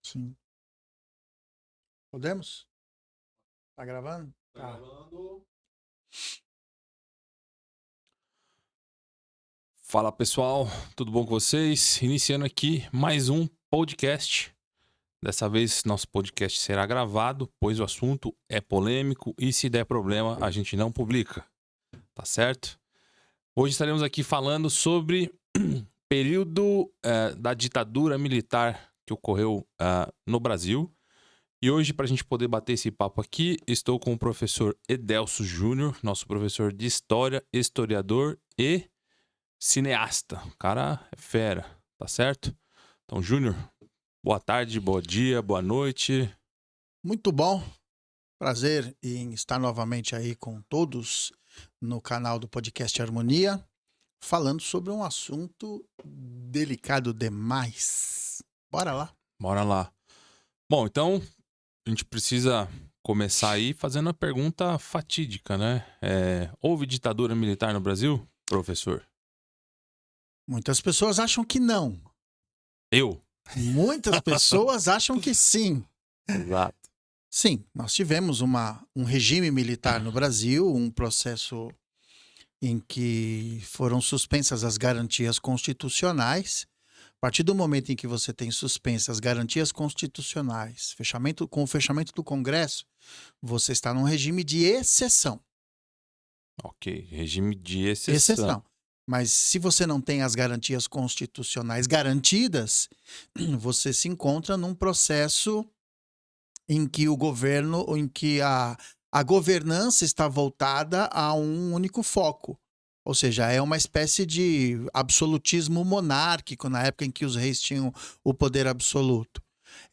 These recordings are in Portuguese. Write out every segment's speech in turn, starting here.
Sim. Podemos? Tá gravando? Tá Tá. gravando. Fala pessoal, tudo bom com vocês? Iniciando aqui mais um podcast. Dessa vez nosso podcast será gravado, pois o assunto é polêmico e se der problema a gente não publica, tá certo? Hoje estaremos aqui falando sobre período da ditadura militar que ocorreu no Brasil. E hoje, para a gente poder bater esse papo aqui, estou com o professor Edelso Júnior, nosso professor de História, historiador e cineasta. O cara é fera, tá certo? Então, Júnior, boa tarde, bom dia, boa noite. Muito bom. Prazer em estar novamente aí com todos no canal do podcast Harmonia, falando sobre um assunto delicado demais. Bora lá. Bora lá. Bom, então, a gente precisa começar aí fazendo a pergunta fatídica, né? Houve ditadura militar no Brasil, professor? Muitas pessoas acham que não. Eu? Muitas pessoas acham que sim. Exato. Sim, nós tivemos um regime militar no Brasil, um processo em que foram suspensas as garantias constitucionais. A partir do momento em que você tem suspensas as garantias constitucionais, com o fechamento do Congresso, você está num regime de exceção. Ok, regime de exceção. Mas se você não tem as garantias constitucionais garantidas, você se encontra num processo em que o governo, ou em que a governança está voltada a um único foco. Ou seja, é uma espécie de absolutismo monárquico na época em que os reis tinham o poder absoluto.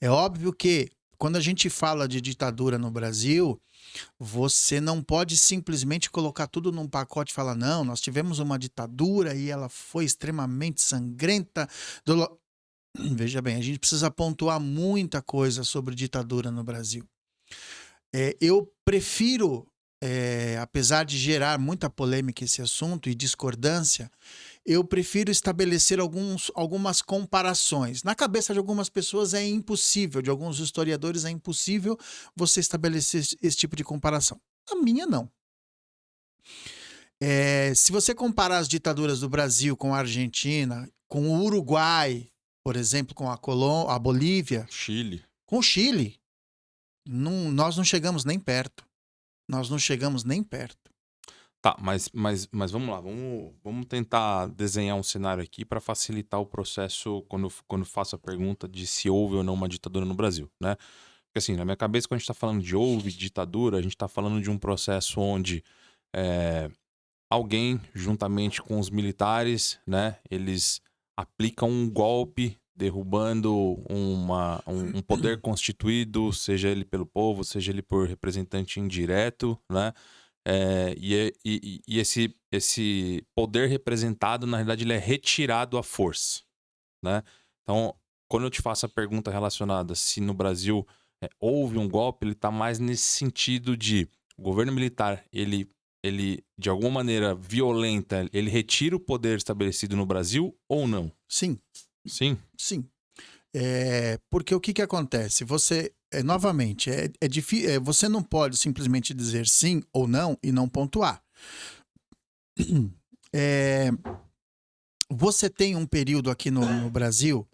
É óbvio que, quando a gente fala de ditadura no Brasil, você não pode simplesmente colocar tudo num pacote e falar, não, nós tivemos uma ditadura e ela foi extremamente sangrenta. Veja bem, a gente precisa pontuar muita coisa sobre ditadura no Brasil. Eu prefiro, apesar de gerar muita polêmica esse assunto e discordância, eu prefiro estabelecer algumas comparações. Na cabeça de algumas pessoas é impossível, de alguns historiadores é impossível você estabelecer esse tipo de comparação. A minha, não. Se você comparar as ditaduras do Brasil com a Argentina, com o Uruguai, por exemplo, com a Bolívia, Chile. com o Chile, nós não chegamos nem perto. Nós não chegamos nem perto. Tá, mas vamos lá, vamos tentar desenhar um cenário aqui para facilitar o processo quando faço a pergunta de se houve ou não uma ditadura no Brasil, né? Porque assim, na minha cabeça, quando a gente tá falando de houve ditadura, a gente tá falando de um processo onde alguém, juntamente com os militares, né, eles aplicam um golpe derrubando um poder constituído, seja ele pelo povo, seja ele por representante indireto, né? E esse poder representado, na realidade, ele é retirado à força, né? Então, quando eu te faço a pergunta relacionada se no Brasil houve um golpe, ele está mais nesse sentido de o governo militar, ele de alguma maneira violenta, ele retira o poder estabelecido no Brasil ou não? Sim. Sim? Sim. Porque o que acontece? Você, novamente, difícil, você não pode simplesmente dizer sim ou não e não pontuar. Você tem um período aqui no Brasil,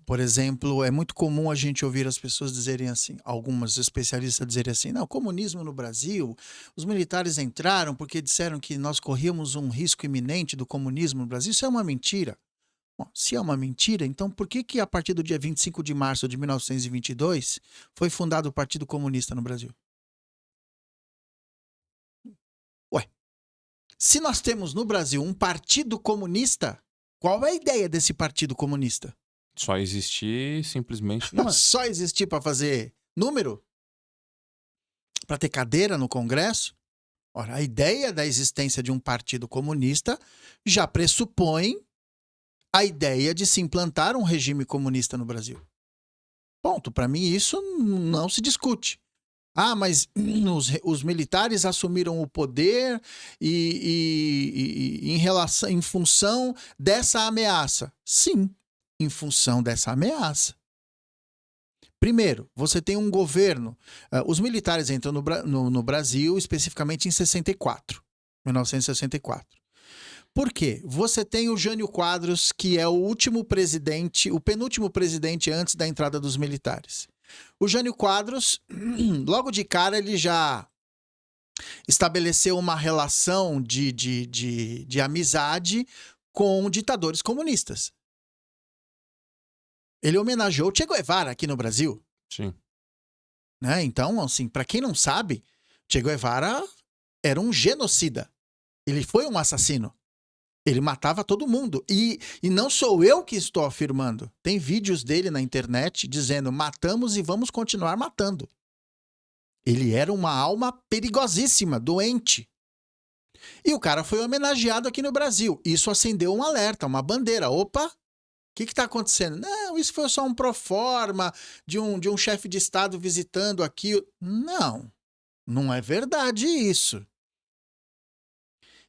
por exemplo, é muito comum a gente ouvir as pessoas dizerem assim, algumas especialistas dizerem assim, não, comunismo no Brasil, os militares entraram porque disseram que nós corríamos um risco iminente do comunismo no Brasil. Isso é uma mentira. Bom, se é uma mentira, então por que a partir do dia 25 de março de 1922 foi fundado o Partido Comunista no Brasil? Ué, se nós temos no Brasil um partido comunista, qual é a ideia desse partido comunista? Só existir simplesmente não é. Só existir para fazer número? Para ter cadeira no Congresso? Ora, a ideia da existência de um partido comunista já pressupõe a ideia de se implantar um regime comunista no Brasil. Ponto. Para mim, isso não se discute. Ah, mas os militares assumiram o poder em função dessa ameaça. Sim, em função dessa ameaça. Primeiro, você tem um governo... os militares entram no Brasil especificamente em 1964. Por quê? Você tem o Jânio Quadros, que é o último presidente, o penúltimo presidente antes da entrada dos militares. O Jânio Quadros, logo de cara, ele já estabeleceu uma relação de amizade com ditadores comunistas. Ele homenageou Che Guevara aqui no Brasil. Sim. Né? Então, assim, para quem não sabe, Che Guevara era um genocida. Ele foi um assassino. Ele matava todo mundo. E não sou eu que estou afirmando. Tem vídeos dele na internet dizendo: matamos e vamos continuar matando. Ele era uma alma perigosíssima, doente. E o cara foi homenageado aqui no Brasil. Isso acendeu um alerta, uma bandeira. Opa, o que está acontecendo? Não, isso foi só um proforma de um chefe de Estado visitando aqui. Não, não é verdade isso.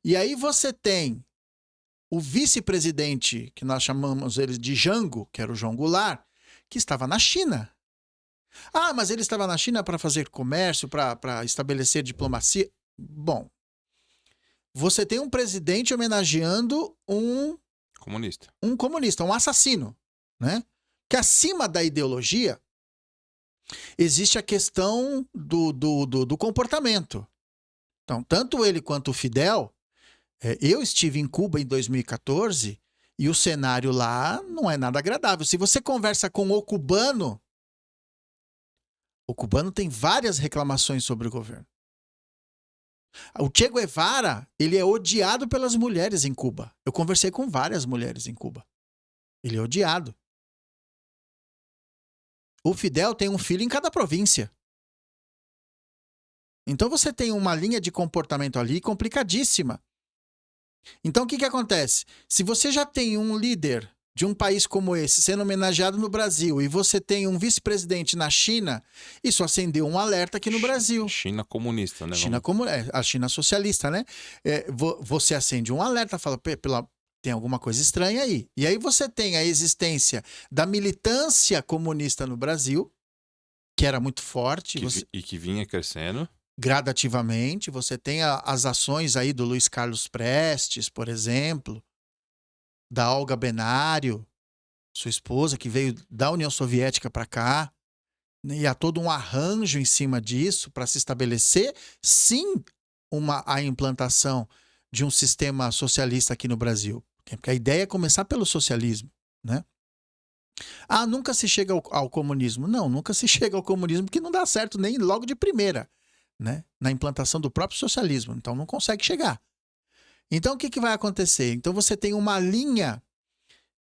E aí você tem o vice-presidente, que nós chamamos ele de Jango, que era o João Goulart, que estava na China. Ah, mas ele estava na China para fazer comércio, para estabelecer diplomacia. Bom, você tem um presidente homenageando um comunista, um assassino, né? Que acima da ideologia existe a questão do comportamento. Então, tanto ele quanto o Fidel... eu estive em Cuba em 2014 e o cenário lá não é nada agradável. Se você conversa com o cubano tem várias reclamações sobre o governo. O Che Guevara, ele é odiado pelas mulheres em Cuba. Eu conversei com várias mulheres em Cuba. Ele é odiado. O Fidel tem um filho em cada província. Então você tem uma linha de comportamento ali complicadíssima. Então, o que acontece? Se você já tem um líder de um país como esse sendo homenageado no Brasil e você tem um vice-presidente na China, isso acendeu um alerta aqui no Brasil. China comunista, né? A China socialista, né? Você acende um alerta, fala, tem alguma coisa estranha aí. E aí você tem a existência da militância comunista no Brasil, que era muito forte. E que vinha crescendo. Gradativamente, você tem as ações aí do Luiz Carlos Prestes, por exemplo, da Olga Benário, sua esposa, que veio da União Soviética para cá, né? E há todo um arranjo em cima disso para se estabelecer, sim, a implantação de um sistema socialista aqui no Brasil. Porque a ideia é começar pelo socialismo, né? Ah, nunca se chega ao comunismo. Não, nunca se chega ao comunismo porque não dá certo nem logo de primeira. Né? Na implantação do próprio socialismo. Então, não consegue chegar. Então, o que vai acontecer? Então, você tem uma linha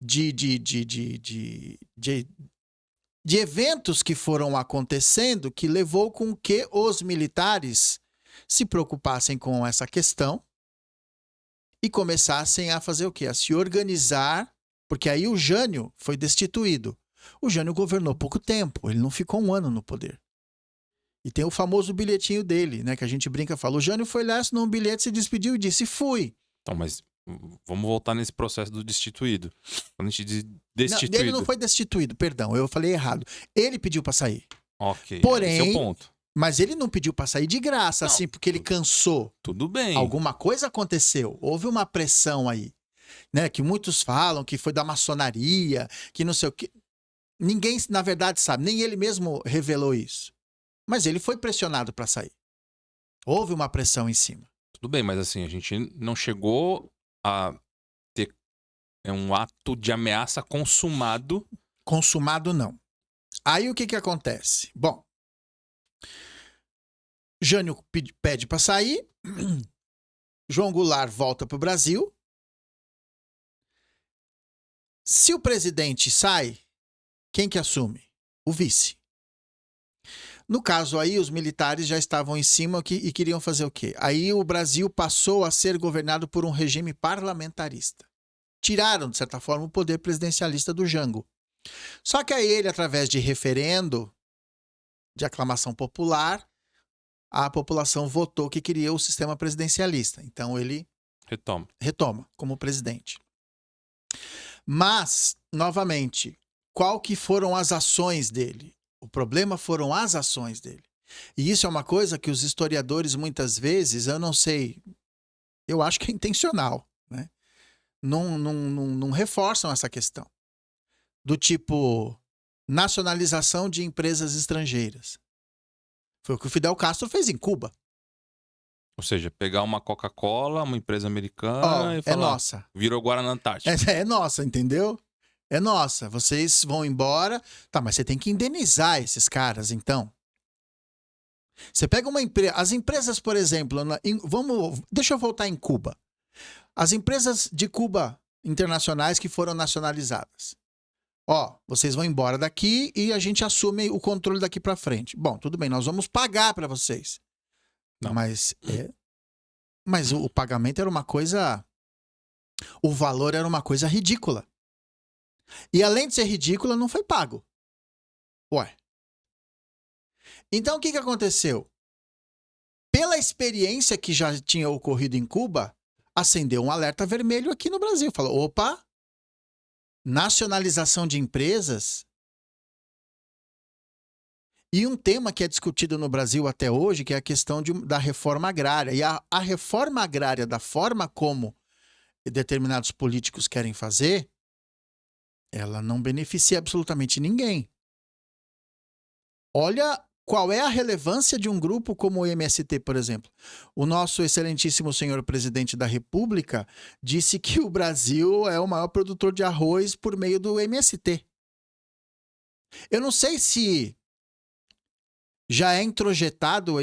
de eventos que foram acontecendo que levou com que os militares se preocupassem com essa questão e começassem a fazer o quê? A se organizar, porque aí o Jânio foi destituído. O Jânio governou pouco tempo, ele não ficou um ano no poder. E tem o famoso bilhetinho dele, né? Que a gente brinca e fala. O Jânio foi lá, assinou um bilhete, se despediu e disse, fui. Então, mas vamos voltar nesse processo do destituído. Quando a gente diz destituído... Não, ele não foi destituído, perdão, eu falei errado. Ele pediu para sair. Ok, porém, esse é o ponto. Mas ele não pediu para sair de graça, não, assim, porque ele cansou. Tudo bem. Alguma coisa aconteceu, houve uma pressão aí. Né? Que muitos falam que foi da maçonaria, que não sei o quê. Ninguém, na verdade, sabe, nem ele mesmo revelou isso. Mas ele foi pressionado para sair. Houve uma pressão em cima. Tudo bem, mas assim, a gente não chegou a ter um ato de ameaça consumado. Consumado, não. Aí o que acontece? Bom, Jânio pede para sair, João Goulart volta para o Brasil. Se o presidente sai, quem que assume? O vice. No caso aí, os militares já estavam em cima e queriam fazer o quê? Aí o Brasil passou a ser governado por um regime parlamentarista. Tiraram, de certa forma, o poder presidencialista do Jango. Só que aí ele, através de referendo, de aclamação popular, a população votou que queria o sistema presidencialista. Então ele retoma como presidente. Mas, novamente, qual que foram as ações dele? problema foram as ações dele. E isso é uma coisa que os historiadores, muitas vezes, eu não sei, eu acho que é intencional, né? Não reforçam essa questão. Do tipo, nacionalização de empresas estrangeiras. Foi o que o Fidel Castro fez em Cuba. Ou seja, pegar uma Coca-Cola, uma empresa americana e É falar, nossa. virou Guaraná Antártica. É nossa, entendeu? É nossa. Vocês vão embora. Tá, mas você tem que indenizar esses caras, então. Você pega uma empresa. As empresas, por exemplo, deixa eu voltar em Cuba. As empresas de Cuba internacionais que foram nacionalizadas. Ó, vocês vão embora daqui e a gente assume o controle daqui pra frente. Bom, tudo bem, nós vamos pagar pra vocês. Não. Mas o pagamento era uma coisa. O valor era uma coisa ridícula. E além de ser ridícula, não foi pago. Ué. Então o que aconteceu? Pela experiência que já tinha ocorrido em Cuba, acendeu um alerta vermelho aqui no Brasil. Falou: opa, nacionalização de empresas. E um tema que é discutido no Brasil até hoje, que é a questão da reforma agrária. E a reforma agrária, da forma como determinados políticos querem fazer, ela não beneficia absolutamente ninguém. Olha qual é a relevância de um grupo como o MST, por exemplo. O nosso excelentíssimo senhor presidente da República disse que o Brasil é o maior produtor de arroz por meio do MST. Eu não sei se já é introjetado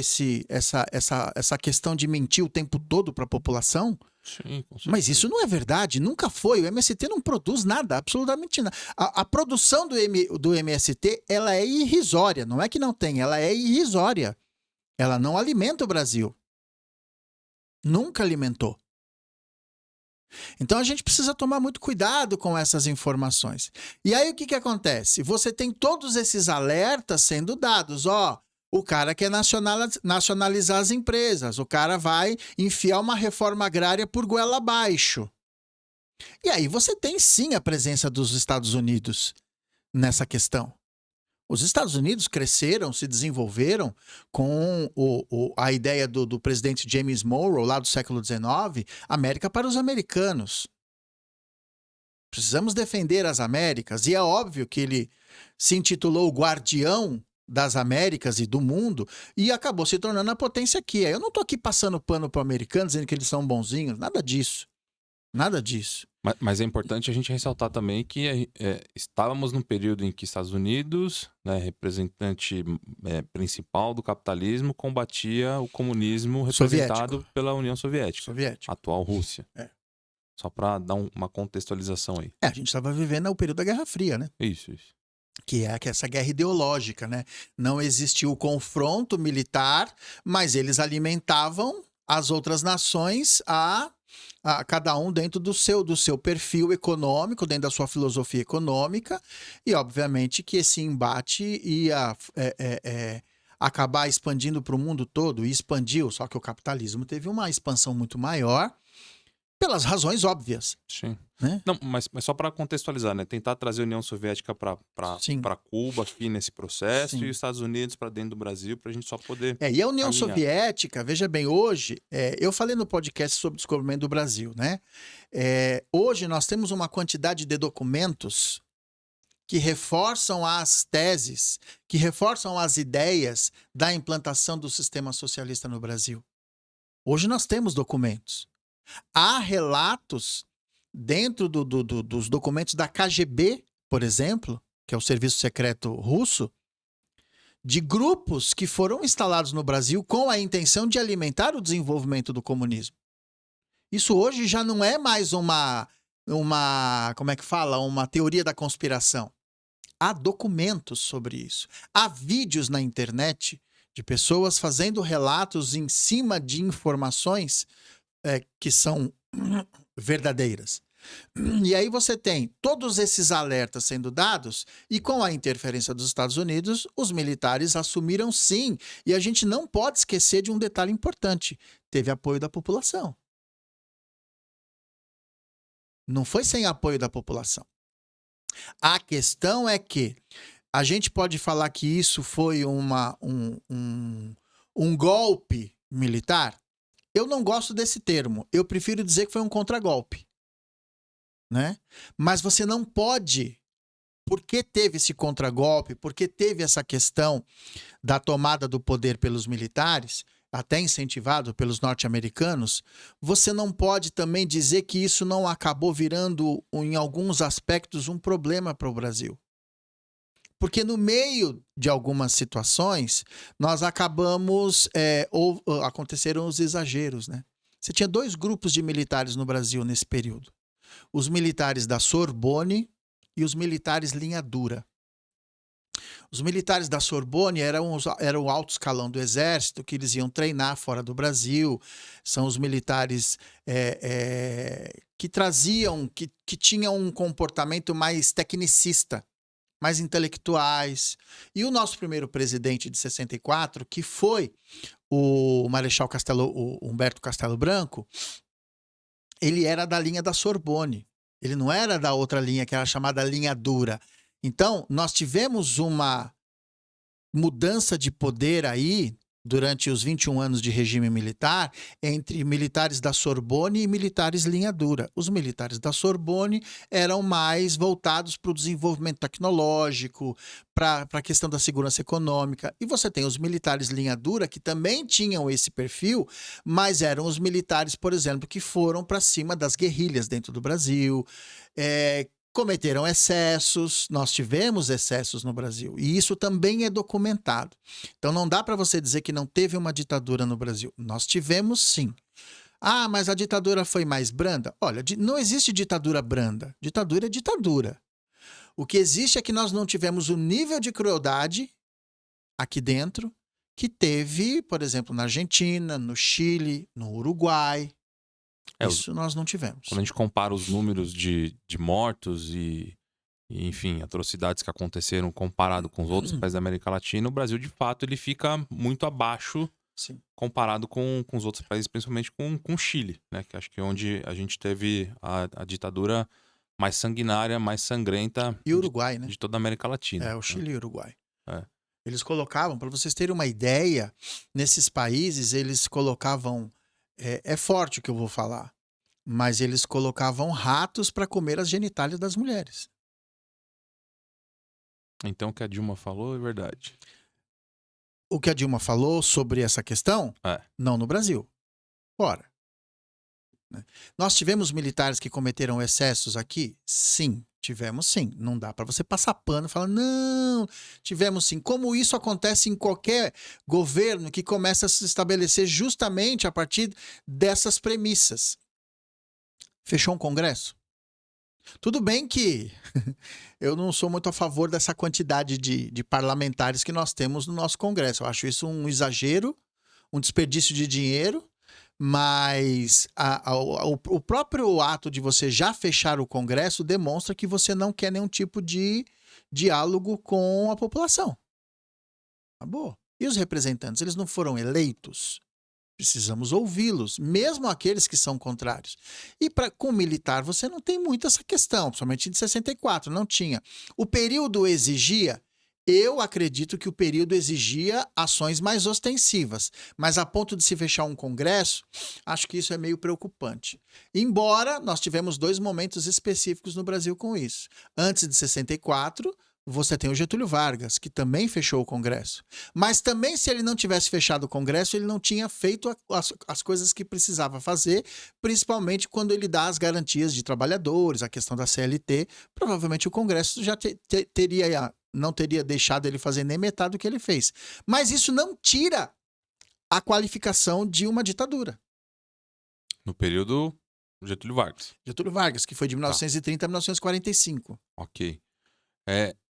essa questão de mentir o tempo todo para a população. Sim, com certeza. Mas isso não é verdade, nunca foi. O MST não produz nada, absolutamente nada. A produção do MST, ela é irrisória. Não é que não tem, ela é irrisória. Ela não alimenta o Brasil. Nunca alimentou. Então a gente precisa tomar muito cuidado com essas informações. E aí o que acontece? Você tem todos esses alertas sendo dados. Ó, o cara quer nacionalizar as empresas. O cara vai enfiar uma reforma agrária por goela abaixo. E aí você tem sim a presença dos Estados Unidos nessa questão. Os Estados Unidos cresceram, se desenvolveram com a ideia do presidente James Monroe, lá do século XIX, América para os americanos. Precisamos defender as Américas. E é óbvio que ele se intitulou o guardião das Américas e do mundo e acabou se tornando a potência que é. Eu não estou aqui passando pano para os americanos, dizendo que eles são bonzinhos, nada disso. Nada disso. Mas é importante a gente ressaltar também que estávamos num período em que Estados Unidos, né, representante principal do capitalismo, combatia o comunismo representado pela União Soviética. Atual Rússia. Só para dar uma contextualização aí. A gente estava vivendo o período da Guerra Fria, né? Isso. Que é essa guerra ideológica, né? Não existiu o confronto militar, mas eles alimentavam as outras nações a cada um dentro do seu perfil econômico, dentro da sua filosofia econômica, e obviamente que esse embate ia acabar expandindo para o mundo todo, e expandiu, só que o capitalismo teve uma expansão muito maior, pelas razões óbvias. Sim. Né? Não, mas só para contextualizar, né? Tentar trazer a União Soviética para Cuba aqui nesse processo. Sim. E os Estados Unidos para dentro do Brasil, para a gente só poder e a União Soviética, veja bem, hoje, eu falei no podcast sobre o descobrimento do Brasil, né? Hoje nós temos uma quantidade de documentos que reforçam as teses, que reforçam as ideias da implantação do sistema socialista no Brasil. Hoje nós temos documentos. Há relatos dentro dos documentos da KGB, por exemplo, que é o Serviço Secreto Russo, de grupos que foram instalados no Brasil com a intenção de alimentar o desenvolvimento do comunismo. Isso hoje já não é mais uma teoria da conspiração. Há documentos sobre isso. Há vídeos na internet de pessoas fazendo relatos em cima de informações que são verdadeiras. E aí você tem todos esses alertas sendo dados e com a interferência dos Estados Unidos, os militares assumiram sim. E a gente não pode esquecer de um detalhe importante. Teve apoio da população. Não foi sem apoio da população. A questão é que A gente pode falar que isso foi um golpe militar? Eu não gosto desse termo. Eu prefiro dizer que foi um contragolpe, né? Mas você não pode, porque teve esse contragolpe, porque teve essa questão da tomada do poder pelos militares, até incentivado pelos norte-americanos, você não pode também dizer que isso não acabou virando, em alguns aspectos, um problema para o Brasil. Porque no meio de algumas situações, nós acabamos, aconteceram os exageros, né? Você tinha 2 grupos de militares no Brasil nesse período. Os militares da Sorbonne e os militares linha dura. Os militares da Sorbonne eram o alto escalão do exército, que eles iam treinar fora do Brasil. São os militares que traziam, que tinham um comportamento mais tecnicista, mais intelectuais. E o nosso primeiro presidente de 64, que foi o Marechal o Humberto Castelo Branco, ele era da linha da Sorbonne. Ele não era da outra linha, que era chamada linha dura. Então, nós tivemos uma mudança de poder aí, durante os 21 anos de regime militar, entre militares da Sorbonne e militares linha dura. Os militares da Sorbonne eram mais voltados para o desenvolvimento tecnológico, para a questão da segurança econômica. E você tem os militares linha dura, que também tinham esse perfil, mas eram os militares, por exemplo, que foram para cima das guerrilhas dentro do Brasil, cometeram excessos, nós tivemos excessos no Brasil, e isso também é documentado. Então não dá para você dizer que não teve uma ditadura no Brasil. Nós tivemos sim. Ah, mas a ditadura foi mais branda? Olha, não existe ditadura branda. Ditadura é ditadura. O que existe é que nós não tivemos o nível de crueldade aqui dentro que teve, por exemplo, na Argentina, no Chile, no Uruguai. Isso nós não tivemos. Quando a gente compara os números de mortos e, enfim, atrocidades que aconteceram comparado com os outros países da América Latina, o Brasil, de fato, ele fica muito abaixo. Sim. Comparado com os outros países, principalmente com o Chile, né? Que acho que é onde a gente teve a ditadura mais sanguinária, mais sangrenta. E Uruguai, né? De toda a América Latina. O Chile e o Uruguai. Eles colocavam, para vocês terem uma ideia, nesses países eles colocavam... É forte o que eu vou falar, mas eles colocavam ratos para comer as genitálias das mulheres. Então o que a Dilma falou é verdade. O que a Dilma falou sobre essa questão, não no Brasil, fora. Nós tivemos militares que cometeram excessos aqui? Sim, tivemos sim. Não dá para você passar pano e falar, não, tivemos sim. Como isso acontece em qualquer governo que começa a se estabelecer justamente a partir dessas premissas. Fechou um congresso? Tudo bem que eu não sou muito a favor dessa quantidade de parlamentares que nós temos no nosso congresso. Eu acho isso um exagero, um desperdício de dinheiro. Mas o próprio ato de você já fechar o Congresso demonstra que você não quer nenhum tipo de diálogo com a população. Acabou. E os representantes, eles não foram eleitos? Precisamos ouvi-los, mesmo aqueles que são contrários. E com o militar você não tem muito essa questão, principalmente de 64, não tinha. O período exigia... Eu acredito que o período exigia ações mais ostensivas, mas a ponto de se fechar um congresso, acho que isso é meio preocupante. Embora nós tivemos 2 momentos específicos no Brasil com isso. Antes de 64, você tem o Getúlio Vargas, que também fechou o congresso. Mas também, se ele não tivesse fechado o congresso, ele não tinha feito as coisas que precisava fazer, principalmente quando ele dá as garantias de trabalhadores, a questão da CLT. Provavelmente o congresso já não teria deixado ele fazer nem metade do que ele fez. Mas isso não tira a qualificação de uma ditadura. No período Getúlio Vargas. Getúlio Vargas, que foi de 1930 a 1945. Ok.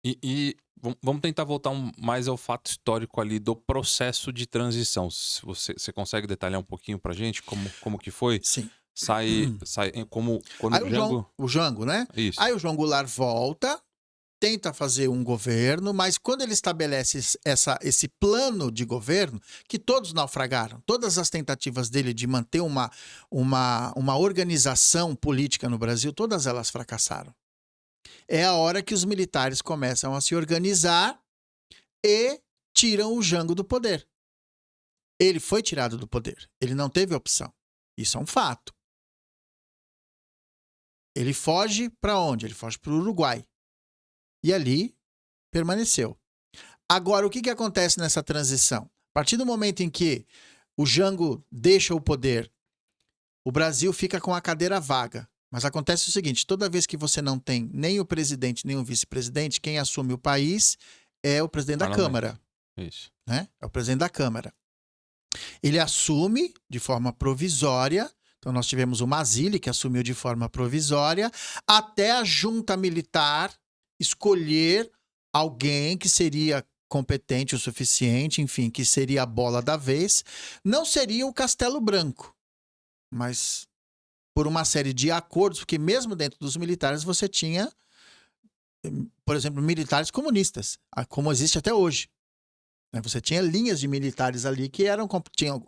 E vamos tentar voltar mais ao fato histórico ali do processo de transição. Você consegue detalhar um pouquinho pra gente como que foi? Sim. Sai como quando aí o Jango, né? Isso. Aí o João Goulart volta, tenta fazer um governo, mas quando ele estabelece esse plano de governo, que todos naufragaram, todas as tentativas dele de manter uma organização política no Brasil, todas elas fracassaram. É a hora que os militares começam a se organizar e tiram o Jango do poder. Ele foi tirado do poder. Ele não teve opção. Isso é um fato. Ele foge para onde? Ele foge para o Uruguai. E ali permaneceu. Agora, o que acontece nessa transição? A partir do momento em que o Jango deixa o poder, o Brasil fica com a cadeira vaga. Mas acontece o seguinte, toda vez que você não tem nem o presidente, nem o vice-presidente, quem assume o país é o presidente da Câmara. Isso. Né? É o presidente da Câmara. Ele assume de forma provisória. Então, nós tivemos o Mazzilli, que assumiu de forma provisória, até a junta militar escolher alguém que seria competente o suficiente, enfim, que seria a bola da vez. Não seria o Castelo Branco, mas por uma série de acordos, porque mesmo dentro dos militares você tinha, por exemplo, militares comunistas, como existe até hoje. Você tinha linhas de militares ali que tinham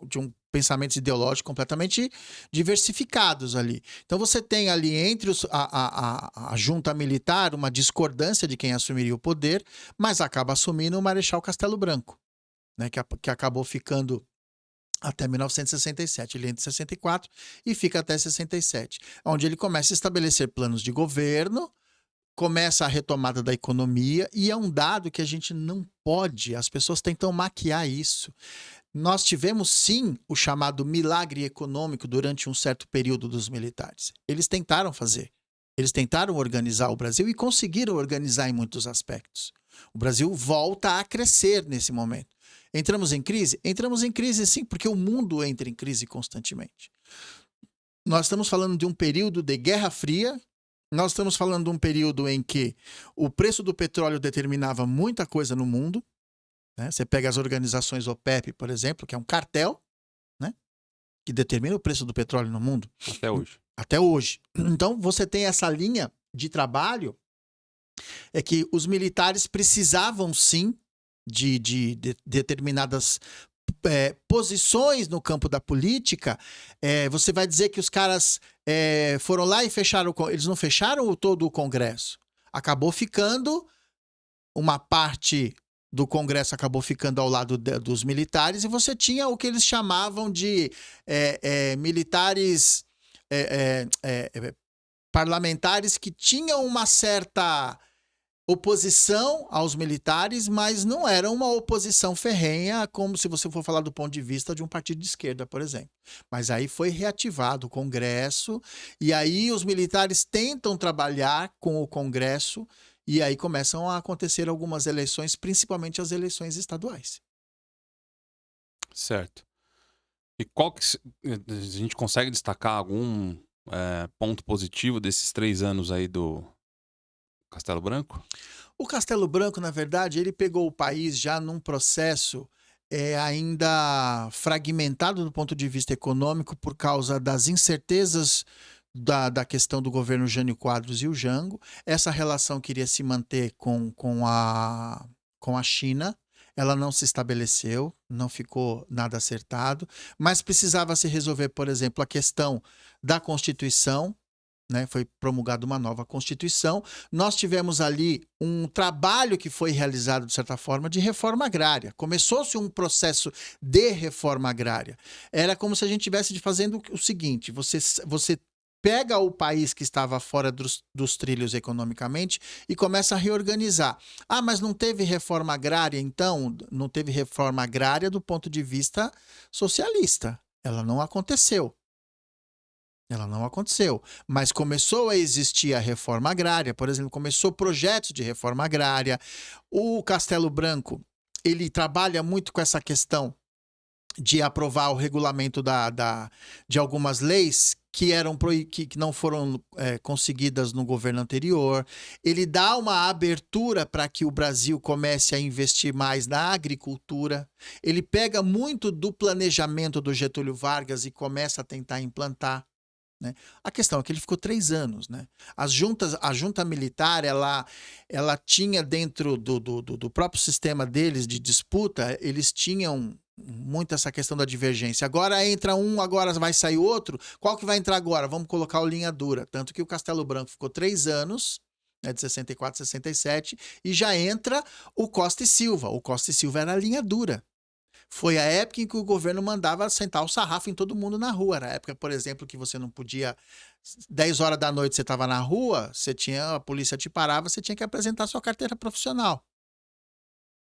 pensamentos ideológicos completamente diversificados ali. Então você tem ali entre a junta militar uma discordância de quem assumiria o poder, mas acaba assumindo o Marechal Castelo Branco, né, que acabou ficando até 1967. Ele entra em 64 e fica até 67, onde ele começa a estabelecer planos de governo, começa a retomada da economia, e é um dado que a gente não pode, as pessoas tentam maquiar isso. Nós tivemos, sim, o chamado milagre econômico durante um certo período dos militares. Eles tentaram fazer. Eles tentaram organizar o Brasil e conseguiram organizar em muitos aspectos. O Brasil volta a crescer nesse momento. Entramos em crise? Entramos em crise, sim, porque o mundo entra em crise constantemente. Nós estamos falando de um período de Guerra Fria. Nós estamos falando de um período em que o preço do petróleo determinava muita coisa no mundo. Né? Você pega as organizações OPEP, por exemplo, que é um cartel, né, que determina o preço do petróleo no mundo. Até hoje. Até hoje. Então, você tem essa linha de trabalho, é que os militares precisavam, sim, de determinadas posições no campo da política. Você vai dizer que os caras foram lá e fecharam... Eles não fecharam todo o Congresso. Acabou ficando... Uma parte do Congresso acabou ficando ao lado dos militares, e você tinha o que eles chamavam de militares... parlamentares que tinham uma certa oposição aos militares, mas não era uma oposição ferrenha, como se você for falar do ponto de vista de um partido de esquerda, por exemplo. Mas aí foi reativado o Congresso, e aí os militares tentam trabalhar com o Congresso, e aí começam a acontecer algumas eleições, principalmente as eleições estaduais. Certo. E qual que a gente consegue destacar algum ponto positivo desses 3 anos aí do Castelo Branco? O Castelo Branco, na verdade, ele pegou o país já num processo ainda fragmentado do ponto de vista econômico por causa das incertezas da questão do governo Jânio Quadros e o Jango. Essa relação queria se manter com a China. Ela não se estabeleceu, não ficou nada acertado, mas precisava se resolver, por exemplo, a questão da Constituição. Né, foi promulgada uma nova Constituição. Nós tivemos ali um trabalho que foi realizado, de certa forma, de reforma agrária. Começou-se um processo de reforma agrária. Era como se a gente estivesse fazendo o seguinte: você pega o país que estava fora dos trilhos economicamente e começa a reorganizar. Ah, mas não teve reforma agrária, então? Não teve reforma agrária do ponto de vista socialista. Ela não aconteceu. Ela não aconteceu, mas começou a existir a reforma agrária, por exemplo, começou projetos de reforma agrária. O Castelo Branco, ele trabalha muito com essa questão de aprovar o regulamento de algumas leis que não foram conseguidas no governo anterior. Ele dá uma abertura para que o Brasil comece a investir mais na agricultura. Ele pega muito do planejamento do Getúlio Vargas e começa a tentar implantar. Né? A questão é que ele ficou 3 anos. Né? A junta militar, ela tinha dentro do próprio sistema deles de disputa, eles tinham muito essa questão da divergência. Agora entra um, agora vai sair outro. Qual que vai entrar agora? Vamos colocar o linha dura. Tanto que o Castelo Branco ficou 3 anos, né, de 64, 67, e já entra o Costa e Silva. O Costa e Silva era a linha dura. Foi a época em que o governo mandava sentar o sarrafo em todo mundo na rua. Era a época, por exemplo, que você não podia... 10 horas da noite você estava na rua, a polícia te parava, você tinha que apresentar sua carteira profissional.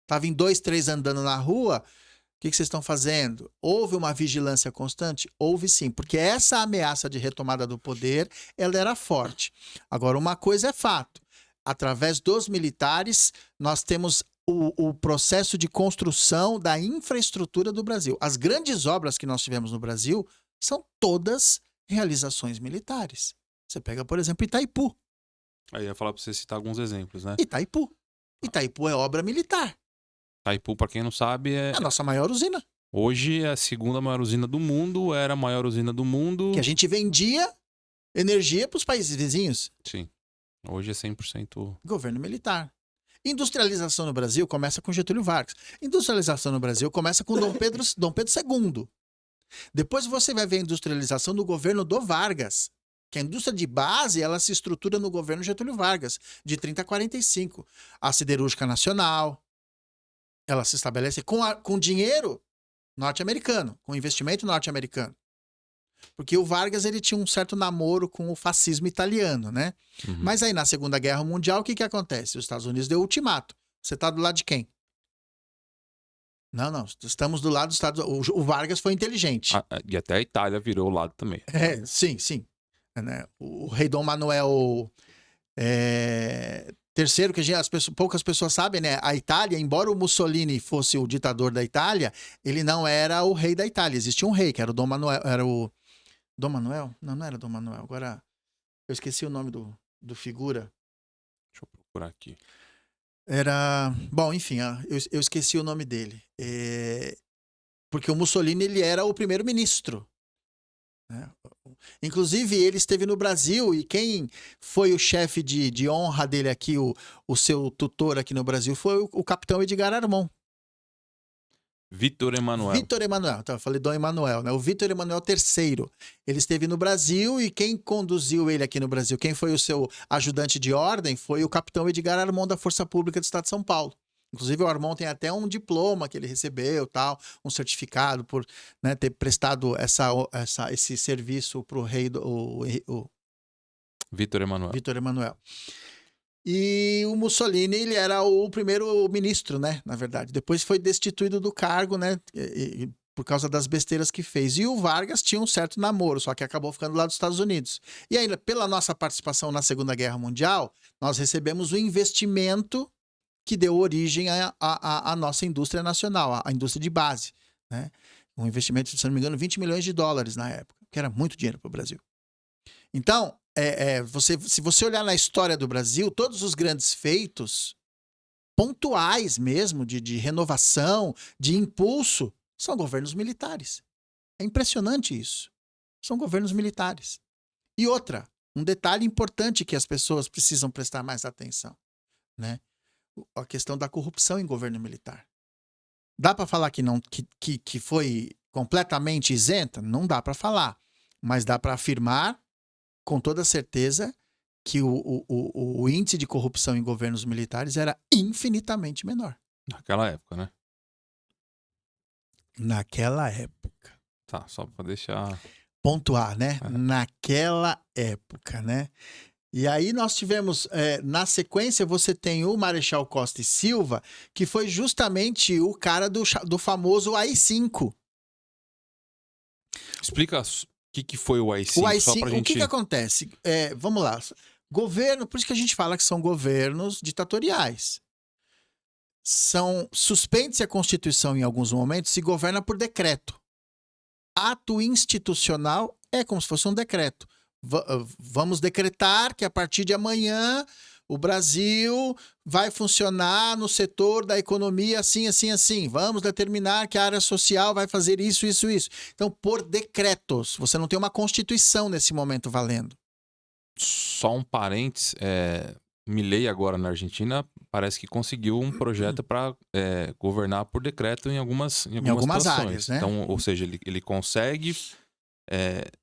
Tava em 2, 3 andando na rua, o que vocês estão fazendo? Houve uma vigilância constante? Houve sim, porque essa ameaça de retomada do poder, ela era forte. Agora, uma coisa é fato. Através dos militares, nós temos o processo de construção da infraestrutura do Brasil. As grandes obras que nós tivemos no Brasil são todas realizações militares. Você pega, por exemplo, Itaipu. Aí eu ia falar pra você citar alguns exemplos, né? Itaipu é obra militar. Itaipu, pra quem não sabe, É a nossa maior usina. hoje é a segunda maior usina do mundo, era a maior usina do mundo. Que a gente vendia energia para os países vizinhos. Sim. Hoje é 100%. Governo militar. Industrialização no Brasil começa com Getúlio Vargas. Industrialização no Brasil começa com Dom Pedro II. Depois você vai ver a industrialização do governo do Vargas. Que a indústria de base, ela se estrutura no governo Getúlio Vargas, de 30 a 45. A Siderúrgica Nacional, ela se estabelece com dinheiro norte-americano, com investimento norte-americano. Porque o Vargas, ele tinha um certo namoro com o fascismo italiano, né? Uhum. Mas aí, na Segunda Guerra Mundial, o que acontece? Os Estados Unidos deu ultimato. Você tá do lado de quem? Não. Estamos do lado dos Estados Unidos. O Vargas foi inteligente. E até a Itália virou o lado também. Sim. Né? O rei Dom Manuel terceiro, que poucas pessoas sabem, né? A Itália, embora o Mussolini fosse o ditador da Itália, ele não era o rei da Itália. Existia um rei, que era o Dom Manuel. Era o Dom Manuel? Não era Dom Manuel. Agora, eu esqueci o nome do figura. Deixa eu procurar aqui. Era... Bom, enfim, eu esqueci o nome dele. Porque o Mussolini, ele era o primeiro-ministro. Né? Inclusive, ele esteve no Brasil e quem foi o chefe de honra dele aqui, o seu tutor aqui no Brasil, foi o capitão Edgar Armon. Vítor Emanuel. Então, eu falei Dom Emanuel, né? O Vítor Emanuel III. Ele esteve no Brasil e quem conduziu ele aqui no Brasil, quem foi o seu ajudante de ordem, foi o capitão Edgar Armon da Força Pública do Estado de São Paulo. Inclusive, o Armon tem até um diploma que ele recebeu, tal, um certificado por, né, ter prestado esse serviço para o rei Vítor Emanuel. E o Mussolini, ele era o primeiro-ministro, né, na verdade. Depois foi destituído do cargo, né, por causa das besteiras que fez. E o Vargas tinha um certo namoro, só que acabou ficando lá dos Estados Unidos. E ainda, pela nossa participação na Segunda Guerra Mundial, nós recebemos o investimento que deu origem à nossa indústria nacional, a indústria de base, né? Um investimento, se não me engano, 20 milhões de dólares na época, que era muito dinheiro para o Brasil. Então, se você olhar na história do Brasil, todos os grandes feitos, pontuais mesmo, de renovação, de impulso, são governos militares. É impressionante isso. São governos militares. E outra, um detalhe importante que as pessoas precisam prestar mais atenção, né? A questão da corrupção em governo militar. Dá para falar que foi completamente isenta? Não dá para falar. Mas dá para afirmar com toda certeza que o índice de corrupção em governos militares era infinitamente menor. Naquela época, né? Naquela época. Tá, só para deixar... Pontuar, né? Naquela época, né? E aí nós tivemos, na sequência, você tem o Marechal Costa e Silva, que foi justamente o cara do famoso AI-5. Explica o que foi o AI-5, o AI-5, só pra gente... O que acontece? Vamos lá. Governo, por isso que a gente fala que são governos ditatoriais. Suspende-se a Constituição em alguns momentos, se governa por decreto. Ato institucional é como se fosse um decreto. Vamos decretar que a partir de amanhã o Brasil vai funcionar no setor da economia assim, assim, assim. Vamos determinar que a área social vai fazer isso, isso, isso. Então, por decretos. Você não tem uma Constituição nesse momento valendo. Só um parênteses. Milei agora na Argentina parece que conseguiu um projeto para governar por decreto em algumas áreas, né? Então, ou seja, ele consegue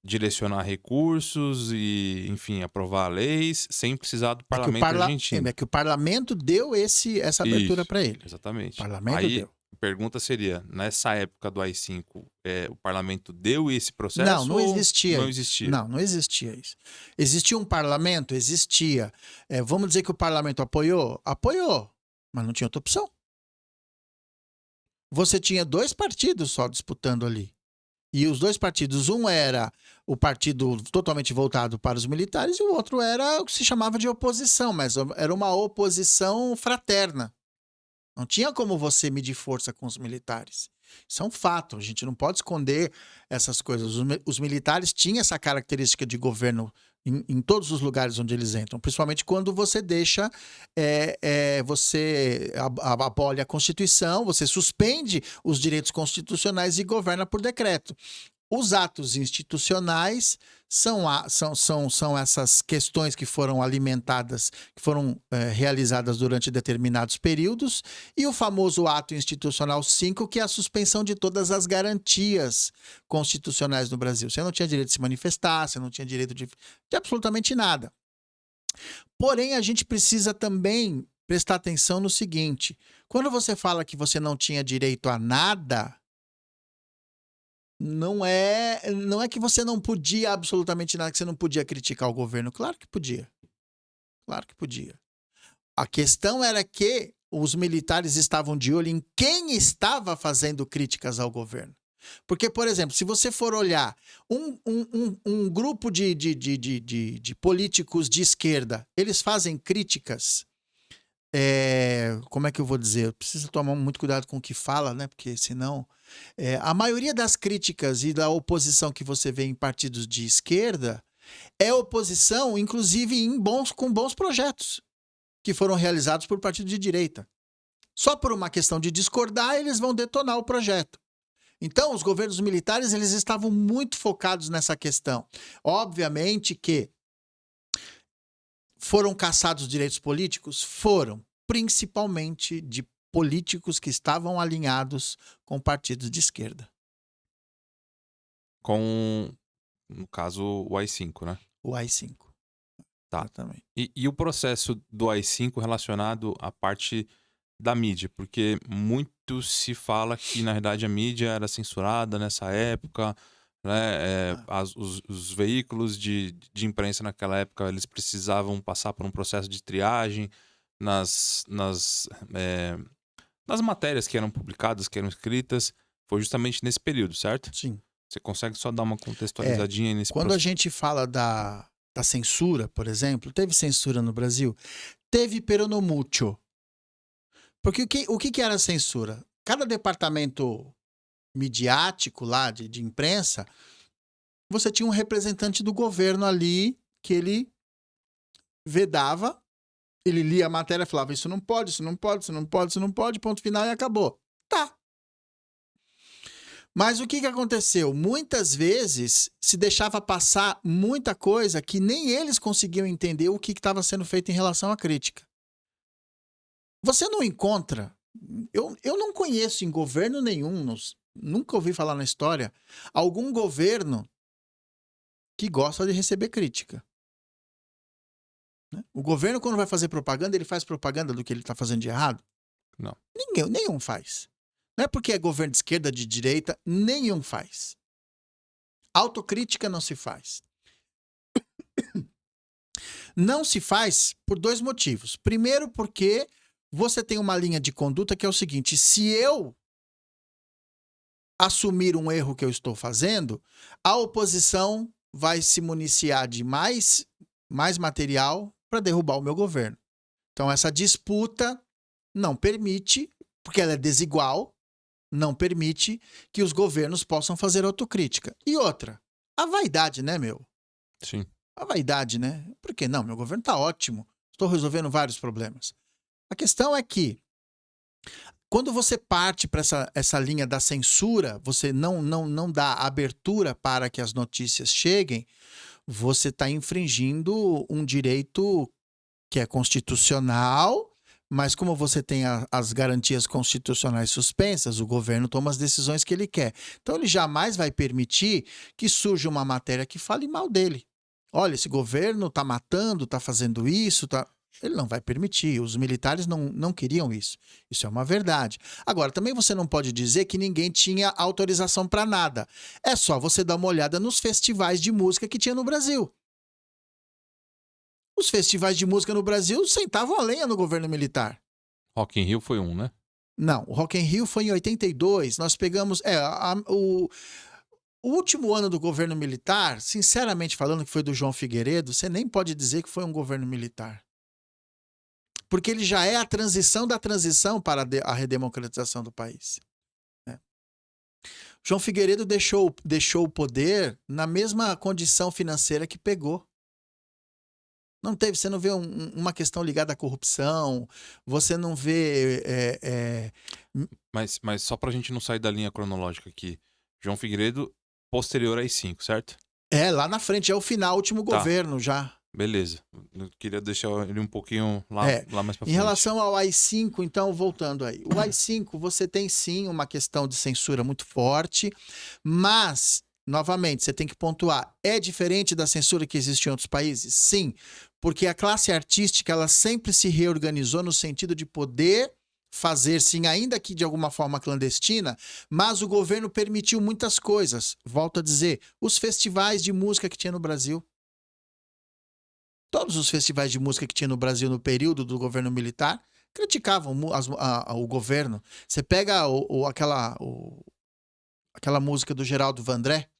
direcionar recursos e, enfim, aprovar leis sem precisar do É que o parlamento argentino. é que o parlamento deu essa abertura Isso, para ele. O exatamente. parlamento Aí, deu. a pergunta seria, nessa época do AI-5, o parlamento deu esse processo Não, não ou existia não isso. existia? Não existia isso. Existia um parlamento? Existia. Vamos dizer que o parlamento apoiou? Apoiou, mas não tinha outra opção. Você tinha 2 partidos só disputando ali. E os 2 partidos, um era o partido totalmente voltado para os militares e o outro era o que se chamava de oposição, mas era uma oposição fraterna. Não tinha como você medir força com os militares. Isso é um fato, a gente não pode esconder essas coisas. Os militares tinham essa característica de governo em todos os lugares onde eles entram, principalmente quando você deixa, você abole a Constituição, você suspende os direitos constitucionais e governa por decreto. Os atos institucionais são essas questões que foram alimentadas, que foram realizadas durante determinados períodos, e o famoso ato institucional 5, que é a suspensão de todas as garantias constitucionais no Brasil. Você não tinha direito de se manifestar, você não tinha direito de absolutamente nada. Porém, a gente precisa também prestar atenção no seguinte: quando você fala que você não tinha direito a nada, não é que você não podia absolutamente nada, que você não podia criticar o governo. Claro que podia. Claro que podia. A questão era que os militares estavam de olho em quem estava fazendo críticas ao governo. Porque, por exemplo, se você for olhar um grupo de políticos de esquerda, eles fazem críticas. Como é que eu vou dizer? Eu preciso tomar muito cuidado com o que fala, né? Porque senão... a maioria das críticas e da oposição que você vê em partidos de esquerda é oposição, inclusive com bons projetos que foram realizados por partidos de direita. Só por uma questão de discordar, eles vão detonar o projeto. Então, os governos militares, eles estavam muito focados nessa questão. Obviamente que foram caçados direitos políticos? Foram, principalmente de políticos que estavam alinhados com partidos de esquerda. Com, no caso, o AI-5, né? O AI-5. Tá. Exatamente. E o processo do AI-5 relacionado à parte da mídia? Porque muito se fala que, na verdade, a mídia era censurada nessa época, né? Os veículos de imprensa naquela época, eles precisavam passar por um processo de triagem nas matérias que eram publicadas, que eram escritas. Foi justamente nesse período, certo? Sim. Você consegue só dar uma contextualizadinha nesse Quando a gente fala da censura, por exemplo, teve censura no Brasil? Teve pero no mucho. Porque o que era censura? Cada departamento midiático lá, de imprensa, você tinha um representante do governo ali que ele vedava, ele lia a matéria e falava: isso não pode, isso não pode, isso não pode, isso não pode, ponto final e acabou. Tá. Mas o que aconteceu? Muitas vezes se deixava passar muita coisa que nem eles conseguiam entender o que estava sendo feito em relação à crítica. Você não encontra... Eu não conheço em governo nenhum, nunca ouvi falar na história, algum governo que gosta de receber crítica. O governo, quando vai fazer propaganda, ele faz propaganda do que ele está fazendo de errado? Não. Nenhum faz. Não é porque é governo de esquerda, de direita, nenhum faz. Autocrítica não se faz. Não se faz por 2 motivos. Primeiro, porque você tem uma linha de conduta que é o seguinte: se eu assumir um erro que eu estou fazendo, a oposição vai se municiar de mais material para derrubar o meu governo. Então, essa disputa não permite, porque ela é desigual, não permite que os governos possam fazer autocrítica. E outra, a vaidade, né, meu? Sim. A vaidade, né? Por que não? Meu governo tá ótimo, estou resolvendo vários problemas. A questão é que, quando você parte para essa linha da censura, você não dá abertura para que as notícias cheguem, você está infringindo um direito que é constitucional, Mas como você tem as garantias constitucionais suspensas, o governo toma as decisões que ele quer. Então ele jamais vai permitir que surja uma matéria que fale mal dele. Olha, esse governo está matando, está fazendo isso, tá... Ele não vai permitir. Os militares não queriam isso. Isso é uma verdade. Agora, também você não pode dizer que ninguém tinha autorização para nada. É só você dar uma olhada nos festivais de música que tinha no Brasil. Os festivais de música no Brasil sentavam a lenha no governo militar. Rock in Rio foi um, né? Não, o Rock in Rio foi em 82. Nós pegamos... O último ano do governo militar, sinceramente falando, que foi do João Figueiredo, você nem pode dizer que foi um governo militar. Porque ele já é a transição da transição para a redemocratização do país. João Figueiredo deixou o poder na mesma condição financeira que pegou. Não teve, você não vê uma questão ligada à corrupção, você não vê... Mas só pra gente não sair da linha cronológica aqui, João Figueiredo, posterior às 5, certo? Lá na frente, é o final, último governo já. Beleza. Eu queria deixar ele um pouquinho lá mais pra frente. Em relação ao AI-5, então, voltando aí. O AI-5, você tem sim uma questão de censura muito forte, mas, novamente, você tem que pontuar. É diferente da censura que existe em outros países? Sim, porque a classe artística, ela sempre se reorganizou no sentido de poder fazer, sim, ainda que de alguma forma clandestina, mas o governo permitiu muitas coisas. Volto a dizer, os festivais de música que tinha no Brasil. Todos os festivais de música que tinha no Brasil no período do governo militar criticavam o governo. Você pega aquela música do Geraldo Vandré,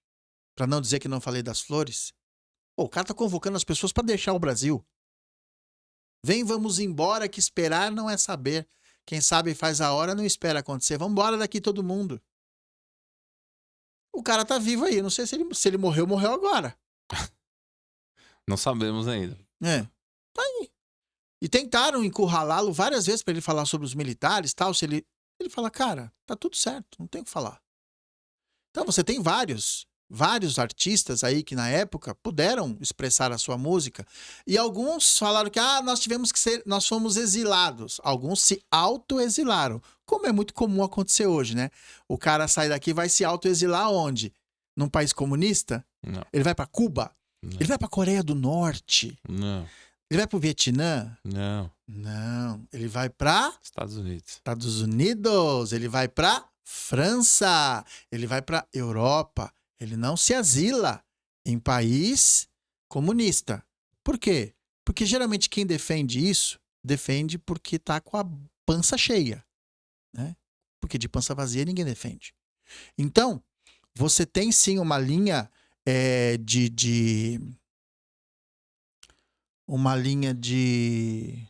para não dizer que não falei das flores. O cara tá convocando as pessoas para deixar o Brasil. Vem, vamos embora, que esperar não é saber. Quem sabe faz a hora, não espera acontecer. Vamos embora daqui todo mundo. O cara tá vivo aí. Não sei se ele morreu agora. Não sabemos ainda. Tá aí. E tentaram encurralá-lo várias vezes para ele falar sobre os militares, tal. Ele fala, cara, tá tudo certo, não tem o que falar. Então você tem vários artistas aí que na época puderam expressar a sua música, e alguns falaram que nós fomos exilados. Alguns se autoexilaram, como é muito comum acontecer hoje, né? O cara sai daqui e vai se autoexilar onde? Num país comunista? Não. Ele vai para Cuba? Não. Ele vai para Coreia do Norte? Não. Ele vai para o Vietnã? Não. Não. Ele vai para Estados Unidos. Estados Unidos. Ele vai para França. Ele vai para Europa. Ele não se asila em país comunista. Por quê? Porque geralmente quem defende isso, defende porque tá com a pança cheia, né? Porque de pança vazia ninguém defende. Então, você tem sim uma linha uma linha de...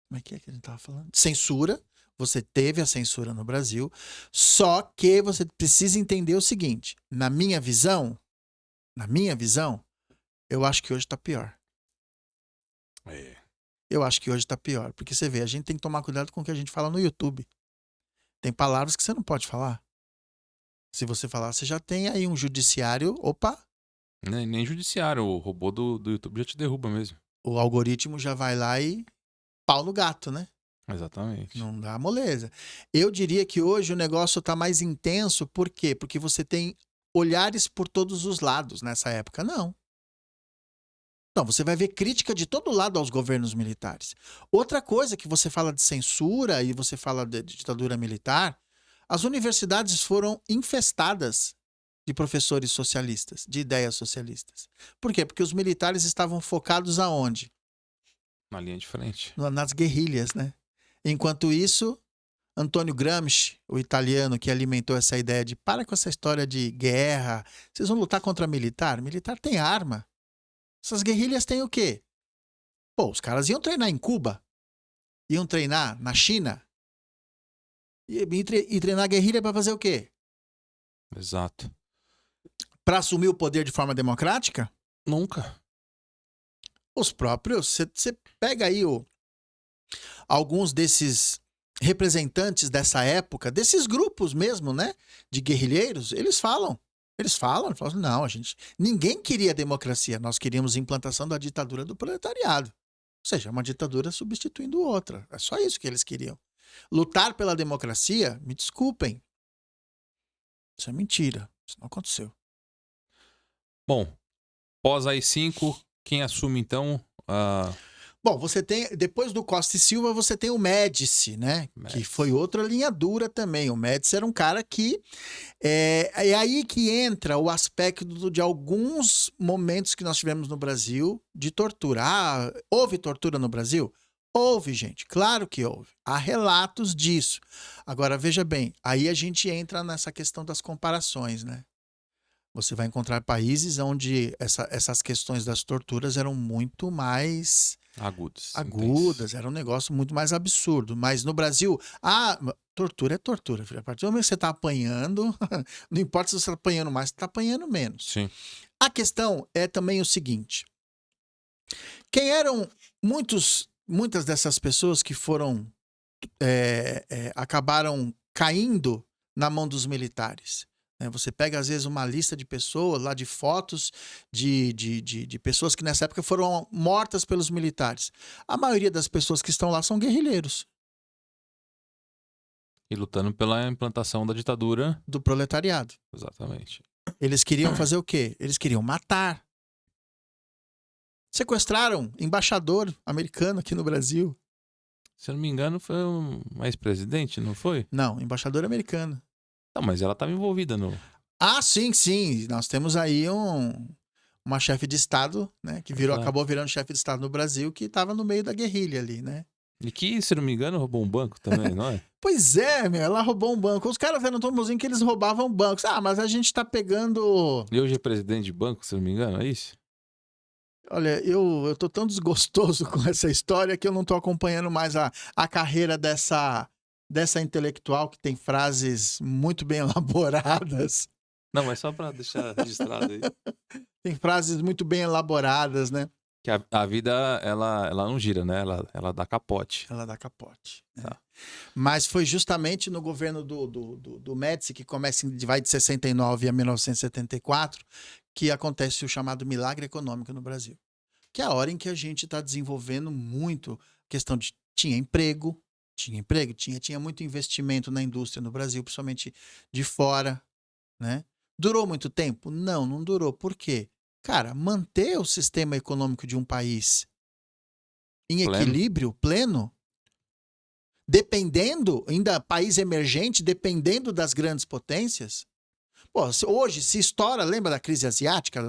Como é que a gente estava falando? Censura. Você teve a censura no Brasil, só que você precisa entender o seguinte, na minha visão, eu acho que hoje está pior. Eu acho que hoje está pior, porque você vê, a gente tem que tomar cuidado com o que a gente fala no YouTube. Tem palavras que você não pode falar. Se você falar, você já tem aí um judiciário, opa. Nem judiciário, o robô do YouTube já te derruba mesmo. O algoritmo já vai lá e pau no gato, né? Exatamente. Não dá moleza. Eu diria que hoje o negócio está mais intenso, por quê? Porque você tem olhares por todos os lados nessa época. Não. Então, você vai ver crítica de todo lado aos governos militares. Outra coisa que você fala de censura e você fala de ditadura militar, as universidades foram infestadas de professores socialistas, de ideias socialistas. Por quê? Porque os militares estavam focados aonde? Na linha de frente. Nas guerrilhas, né? Enquanto isso, Antônio Gramsci, o italiano que alimentou essa ideia de para com essa história de guerra, vocês vão lutar contra militar? Militar tem arma. Essas guerrilhas têm o quê? Pô, os caras iam treinar em Cuba, iam treinar na China, e treinar guerrilha para fazer o quê? Exato. Para assumir o poder de forma democrática? Nunca. Os próprios, você pega aí alguns desses representantes dessa época, desses grupos mesmo, né, de guerrilheiros, eles falam, não, ninguém queria democracia, nós queríamos implantação da ditadura do proletariado. seja, uma ditadura substituindo outra. É só isso que eles queriam. Lutar pela democracia, me desculpem. Isso é mentira. Isso não aconteceu. Bom, pós AI-5, quem assume então? Bom, você tem, depois do Costa e Silva, você tem o Médici, né? Que foi outra linha dura também. O Médici era um cara que... É aí que entra o aspecto de alguns momentos que nós tivemos no Brasil de tortura. Ah, houve tortura no Brasil? Houve, gente. Claro que houve. Há relatos disso. Agora, veja bem, aí a gente entra nessa questão das comparações, né? Você vai encontrar países onde essas questões das torturas eram muito mais agudas, era um negócio muito mais absurdo. Mas no Brasil, tortura é tortura, filho. A partir do momento que você está apanhando, não importa se você está apanhando mais, você está apanhando menos. Sim. A questão é também o seguinte: quem eram muitas dessas pessoas que foram acabaram caindo na mão dos militares? Você pega, às vezes, uma lista de pessoas, lá de fotos de pessoas que nessa época foram mortas pelos militares. A maioria das pessoas que estão lá são guerrilheiros. E lutando pela implantação da ditadura. Do proletariado. Exatamente. Eles queriam fazer o quê? Eles queriam matar. Sequestraram embaixador americano aqui no Brasil. Se eu não me engano, foi um ex-presidente, não foi? Não, embaixador americano. Não, mas ela estava envolvida no... Sim, sim. Nós temos aí uma chefe de Estado, né? Que acabou virando chefe de Estado no Brasil, que estava no meio da guerrilha ali, né? E que, se não me engano, roubou um banco também, não é? Pois é, ela roubou um banco. Os caras eram tão bonzinhos que eles roubavam bancos. Mas a gente tá pegando... E hoje é presidente de banco, se não me engano, é isso? Olha, eu tô tão desgostoso com essa história que eu não tô acompanhando mais a carreira dessa intelectual que tem frases muito bem elaboradas. Não, mas só para deixar registrado aí. Tem frases muito bem elaboradas, né? Que a vida, ela não gira, né? Ela dá capote. Ela dá capote. Tá. Mas foi justamente no governo do Médici, que vai de 69 a 1974, que acontece o chamado milagre econômico no Brasil. Que é a hora em que a gente está desenvolvendo muito questão de... Tinha emprego, tinha muito investimento na indústria no Brasil, principalmente de fora, né? Durou muito tempo? Não durou. Por quê? Cara, manter o sistema econômico de um país em equilíbrio pleno, dependendo, ainda país emergente, dependendo das grandes potências. Pô, hoje se estoura, lembra da crise asiática?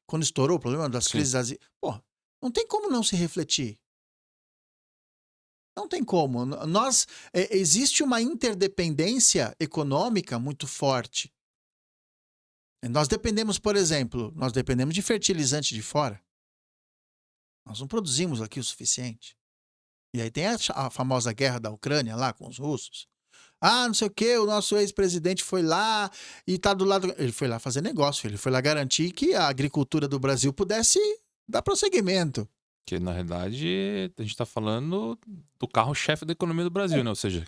Quando estourou o problema das crises asiáticas? Pô, não tem como não se refletir. Não tem como. Existe uma interdependência econômica muito forte. Nós dependemos, por exemplo, de fertilizante de fora. Nós não produzimos aqui o suficiente. E aí tem a famosa guerra da Ucrânia lá com os russos. Não sei o quê, o nosso ex-presidente foi lá e tá do lado... Ele foi lá fazer negócio, ele foi lá garantir que a agricultura do Brasil pudesse dar prosseguimento. Que, na realidade, a gente está falando do carro-chefe da economia do Brasil, né? Ou seja,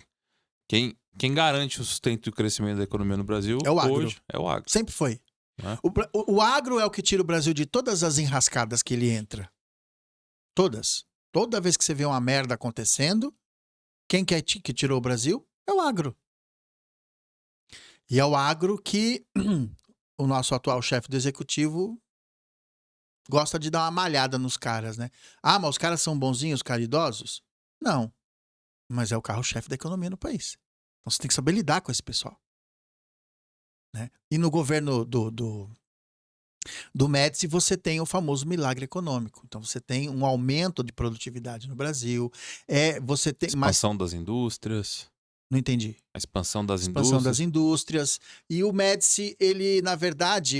quem garante o sustento e o crescimento da economia no Brasil é o agro. Hoje é o agro. Sempre foi. O agro é o que tira o Brasil de todas as enrascadas que ele entra. Todas. Toda vez que você vê uma merda acontecendo, quem que tirou o Brasil? É o agro. E é o agro que o nosso atual chefe do executivo gosta de dar uma malhada nos caras, né? Mas os caras são bonzinhos, caridosos? Não. Mas é o carro-chefe da economia no país. Então você tem que saber lidar com esse pessoal. Né? E no governo do Médici você tem o famoso milagre econômico. Então você tem um aumento de produtividade no Brasil. Você tem expansão das indústrias. Não entendi. A expansão das indústrias. E o Médici, na verdade,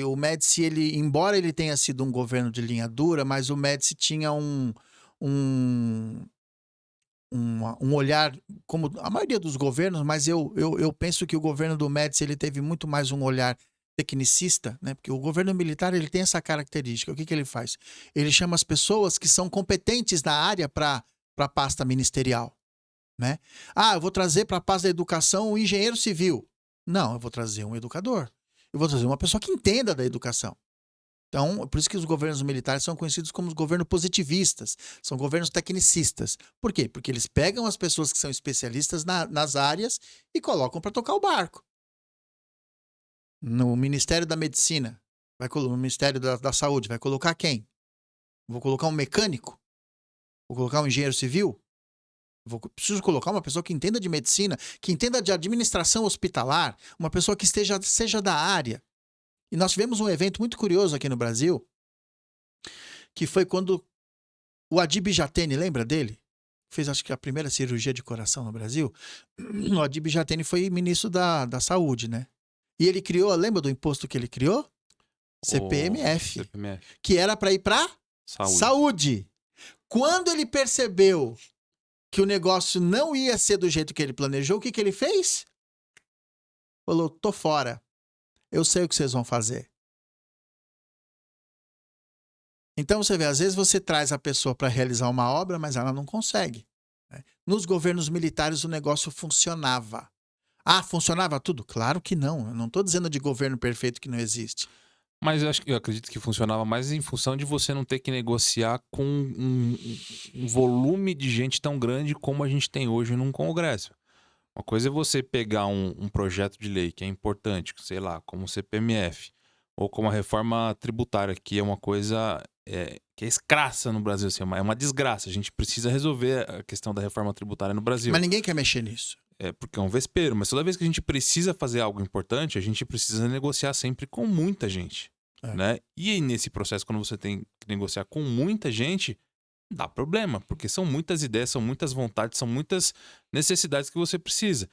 embora ele tenha sido um governo de linha dura, mas o Médici tinha um olhar, como a maioria dos governos, mas eu penso que o governo do Médici ele teve muito mais um olhar tecnicista, né? Porque o governo militar ele tem essa característica. O que ele faz? Ele chama as pessoas que são competentes na área para a pasta ministerial. Né? Eu vou trazer para a pasta da educação um engenheiro civil. Não, eu vou trazer um educador. Eu vou trazer uma pessoa que entenda da educação. Então, por isso que os governos militares são conhecidos como os governos positivistas, são governos tecnicistas. Por quê? Porque eles pegam as pessoas que são especialistas nas áreas e colocam para tocar o barco. No Ministério da Medicina, no Ministério da Saúde, vai colocar quem? Vou colocar um mecânico? Vou colocar um engenheiro civil? Preciso colocar uma pessoa que entenda de medicina, que entenda de administração hospitalar, uma pessoa que seja da área. E nós tivemos um evento muito curioso aqui no Brasil, que foi quando o Adib Jatene, lembra dele? Fez, acho que, a primeira cirurgia de coração no Brasil. O Adib Jatene foi ministro da Saúde, né? E ele criou, lembra do imposto que ele criou? CPMF. Que era para ir para saúde. Quando ele percebeu que o negócio não ia ser do jeito que ele planejou, o que ele fez? Falou, tô fora. Eu sei o que vocês vão fazer. Então você vê, às vezes você traz a pessoa para realizar uma obra, mas ela não consegue. Né? Nos governos militares o negócio funcionava. Ah, funcionava tudo? Claro que não. Eu não estou dizendo de governo perfeito que não existe. Mas eu acredito que funcionava mais em função de você não ter que negociar com um volume de gente tão grande como a gente tem hoje num congresso. Uma coisa é você pegar um projeto de lei que é importante, sei lá, como o CPMF, ou como a reforma tributária, que é uma coisa que é escrassa no Brasil, assim, é uma desgraça. A gente precisa resolver a questão da reforma tributária no Brasil. Mas ninguém quer mexer nisso. É porque é um vespeiro, mas toda vez que a gente precisa fazer algo importante, a gente precisa negociar sempre com muita gente, né? E aí, nesse processo, quando você tem que negociar com muita gente, dá problema, porque são muitas ideias, são muitas vontades, são muitas necessidades que você precisa.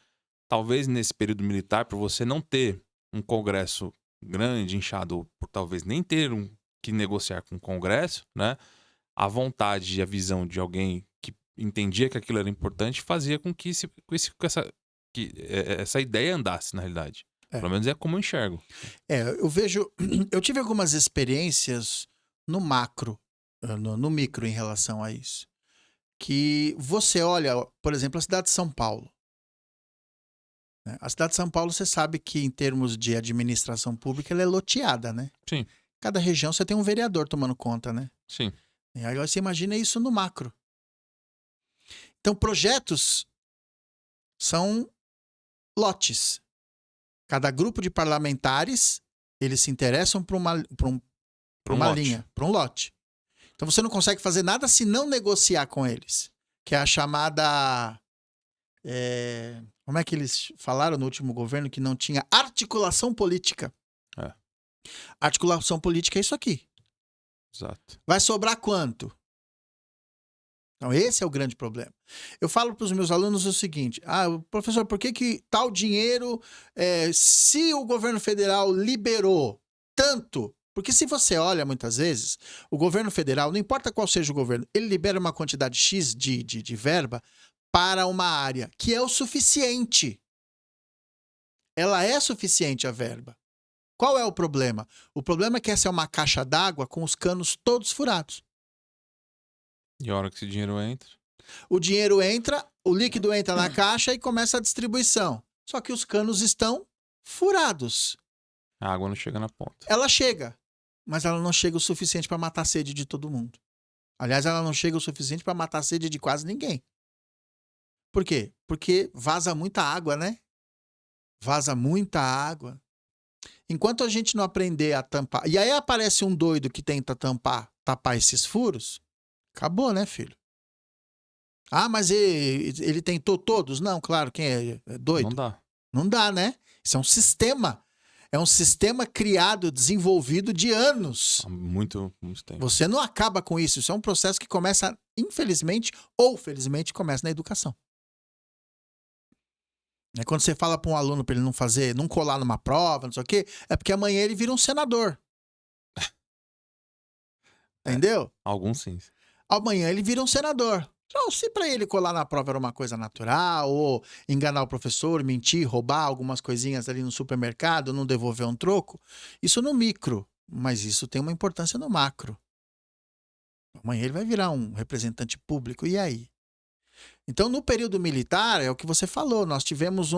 Talvez nesse período militar, por você não ter um congresso grande, inchado, ou por talvez nem ter que negociar com o congresso, né? A vontade e a visão de alguém que entendia que aquilo era importante fazia com que essa ideia andasse, na realidade. Pelo menos é como eu enxergo. Eu tive algumas experiências no macro, no micro em relação a isso. Que você olha, por exemplo, a cidade de São Paulo. Né? A cidade de São Paulo, você sabe que em termos de administração pública, ela é loteada, né? Sim. Cada região você tem um vereador tomando conta, né? Sim. E aí você imagina isso no macro. Então, projetos são lotes. Cada grupo de parlamentares, eles se interessam por uma linha, por um lote. Então, você não consegue fazer nada se não negociar com eles. Que é a chamada... como é que eles falaram no último governo que não tinha articulação política? Articulação política é isso aqui. Exato. Vai sobrar quanto? Então, esse é o grande problema. Eu falo para os meus alunos o seguinte: professor, por que tal dinheiro, se o governo federal liberou tanto? Porque se você olha muitas vezes, o governo federal, não importa qual seja o governo, ele libera uma quantidade X de verba para uma área, que é o suficiente. Ela é suficiente a verba. Qual é o problema? O problema é que essa é uma caixa d'água com os canos todos furados. E a hora que esse dinheiro entra? O dinheiro entra, o líquido entra na caixa e começa a distribuição. Só que os canos estão furados. A água não chega na ponta. Ela chega, mas ela não chega o suficiente para matar a sede de todo mundo. Aliás, ela não chega o suficiente para matar a sede de quase ninguém. Por quê? Porque vaza muita água, né? Vaza muita água. Enquanto a gente não aprender a tampar... E aí aparece um doido que tenta tapar esses furos, acabou, né, filho? Mas ele tentou todos? Não, claro, quem é doido? Não dá. Não dá, né? Isso é um sistema. É um sistema criado, desenvolvido de anos. Há muito tempo. Você não acaba com isso. Isso é um processo que começa, infelizmente ou felizmente, começa na educação. Quando você fala para um aluno para ele não colar numa prova, não sei o quê, é porque amanhã ele vira um senador. Entendeu? Alguns sim. Amanhã ele vira um senador. Então, se para ele colar na prova era uma coisa natural, ou enganar o professor, mentir, roubar algumas coisinhas ali no supermercado, não devolver um troco, isso no micro, mas isso tem uma importância no macro. Amanhã ele vai virar um representante público, e aí? Então, no período militar, é o que você falou, nós tivemos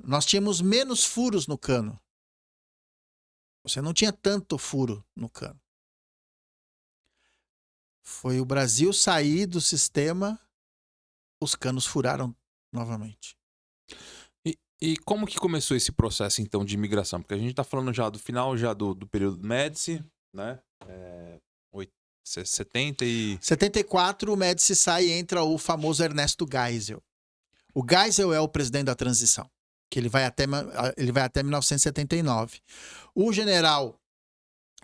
nós tínhamos menos furos no cano. Você não tinha tanto furo no cano. Foi o Brasil sair do sistema, os canos furaram novamente. E como que começou esse processo, então, de imigração? Porque a gente tá falando já do final já do período Médici, né? 70 e... 74, o Médici sai e entra o famoso Ernesto Geisel. O Geisel é o presidente da transição, que ele vai até 1979. O general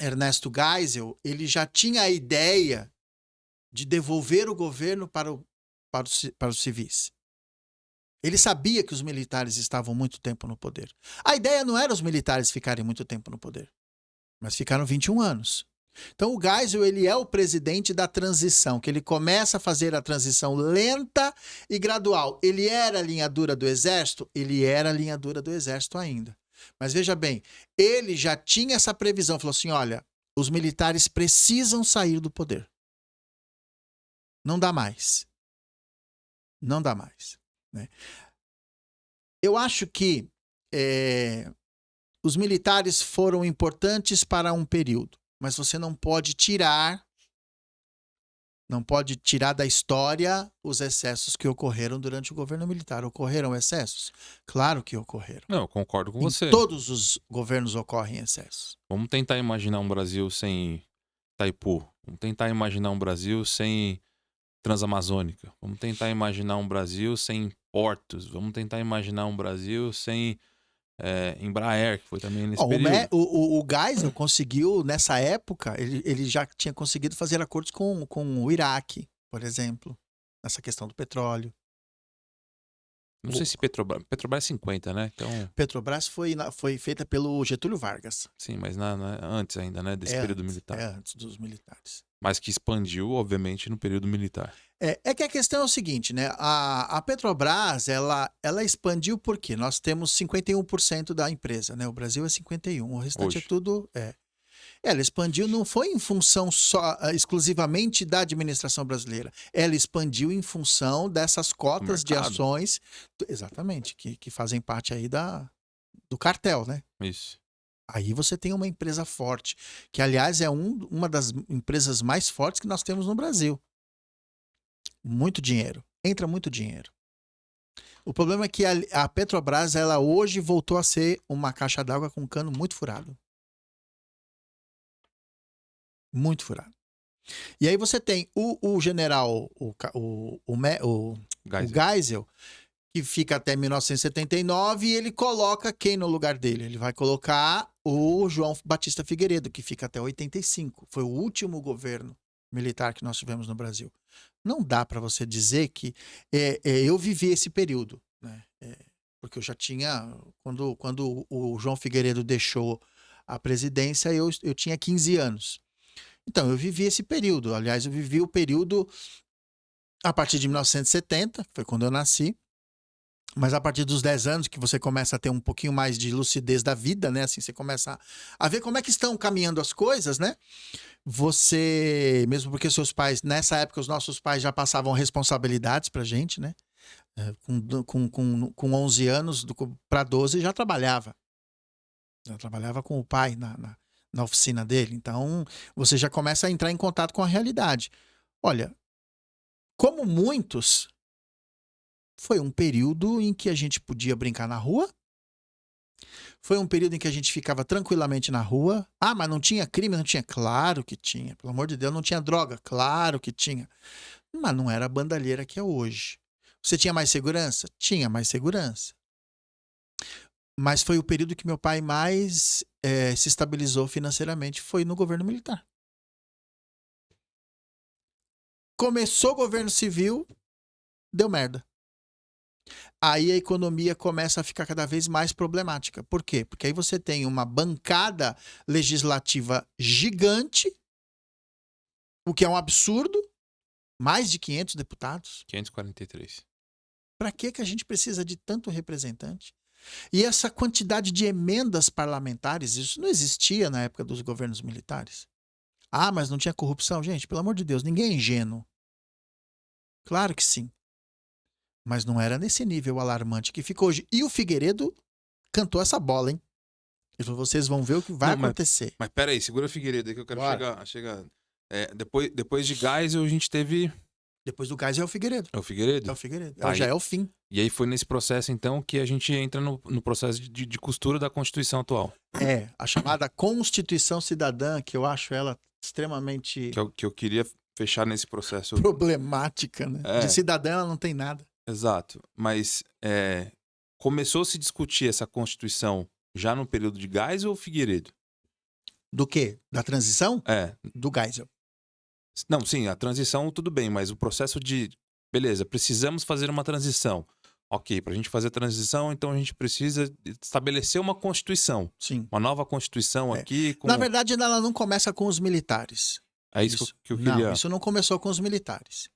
Ernesto Geisel, ele já tinha a ideia de devolver o governo para os civis. Ele sabia que os militares estavam muito tempo no poder. A ideia não era os militares ficarem muito tempo no poder, mas ficaram 21 anos. Então o Geisel, ele é o presidente da transição, que ele começa a fazer a transição lenta e gradual. Ele era a linha dura do exército? Ele era a linha dura do exército ainda. Mas veja bem, ele já tinha essa previsão, falou assim, olha, os militares precisam sair do poder. Não dá mais. Não dá mais. Né? Eu acho que os militares foram importantes para um período, mas você não pode tirar da história os excessos que ocorreram durante o governo militar. Ocorreram excessos? Claro que ocorreram. Não, eu concordo com você. Em todos os governos ocorrem excessos. Vamos tentar imaginar um Brasil sem Itaipu. Vamos tentar imaginar um Brasil sem Transamazônica. Vamos tentar imaginar um Brasil sem portos. Vamos tentar imaginar um Brasil sem Embraer, que foi também nesse período. O Geisel conseguiu, nessa época, ele já tinha conseguido fazer acordos com o Iraque, por exemplo, nessa questão do petróleo. Não sei se Petrobras é 50, né? Então... Petrobras foi feita pelo Getúlio Vargas. Sim, mas antes ainda, né? Desse período militar. Antes dos militares. Mas que expandiu, obviamente, no período militar. É que a questão é o seguinte, né? A Petrobras, ela expandiu porque nós temos 51% da empresa, né? O Brasil é 51%, o restante Hoje. é tudo... Ela expandiu, não foi em função exclusivamente da administração brasileira. Ela expandiu em função dessas cotas de ações, exatamente, que fazem parte aí do cartel, né? Isso. Aí você tem uma empresa forte, que aliás é uma das empresas mais fortes que nós temos no Brasil. Muito dinheiro. Entra muito dinheiro. O problema é que a Petrobras, ela hoje voltou a ser uma caixa d'água com um cano muito furado. Muito furado. E aí você tem o general, o Geisel, que fica até 1979, e ele coloca quem no lugar dele? Ele vai colocar o João Batista Figueiredo, que fica até 85. Foi o último governo militar que nós tivemos no Brasil. Não dá para você dizer que eu vivi esse período, né? Porque eu já tinha... Quando o João Figueiredo deixou a presidência, eu tinha 15 anos. Então, eu vivi esse período. Aliás, eu vivi o período a partir de 1970, foi quando eu nasci. Mas a partir dos 10 anos que você começa a ter um pouquinho mais de lucidez da vida, né? Assim, você começa a ver como é que estão caminhando as coisas, né? Você, mesmo porque seus pais, nessa época, os nossos pais já passavam responsabilidades pra gente, né? Com 11 anos para 12 já trabalhava. Já trabalhava com o pai na oficina dele. Então, você já começa a entrar em contato com a realidade. Olha, como muitos... Foi um período em que a gente podia brincar na rua. Foi um período em que a gente ficava tranquilamente na rua. Ah, mas não tinha crime? Não tinha? Claro que tinha. Pelo amor de Deus, não tinha droga? Claro que tinha. Mas não era a bandalheira que é hoje. Você tinha mais segurança? Tinha mais segurança. Mas foi o período que meu pai mais se estabilizou financeiramente. Foi no governo militar. Começou o governo civil, deu merda. Aí a economia começa a ficar cada vez mais problemática. Por quê? Porque aí você tem uma bancada legislativa gigante, o que é um absurdo, mais de 500 deputados. 543. Para que a gente precisa de tanto representante? E essa quantidade de emendas parlamentares, isso não existia na época dos governos militares. Ah, mas não tinha corrupção? Gente, pelo amor de Deus, ninguém é ingênuo. Claro que sim. Mas não era nesse nível alarmante que ficou hoje. E o Figueiredo cantou essa bola, hein? Ele falou, vocês vão ver o que vai Não, acontecer. Mas pera aí, segura Figueiredo aí que eu quero Bora. chegar. Depois de Geisel, a gente teve. Depois do Geisel é o Figueiredo. É o Figueiredo? É o Figueiredo. Tá, Já é o fim. E aí foi nesse processo, então, que a gente entra no processo de costura da Constituição atual. A chamada Constituição Cidadã, que eu acho ela extremamente Que eu queria fechar nesse processo. problemática, né? É. De cidadã ela não tem nada. Exato. Mas começou a se discutir essa Constituição já no período de Geisel ou Figueiredo? Do quê? Da transição? É. Do Geisel. Não, sim, a transição tudo bem, mas o processo de... Beleza, precisamos fazer uma transição. Ok, para a gente fazer a transição, então a gente precisa estabelecer uma Constituição. Sim. Uma nova Constituição aqui. Na verdade, ela não começa com os militares. É isso que eu queria... Não, isso não começou com os militares.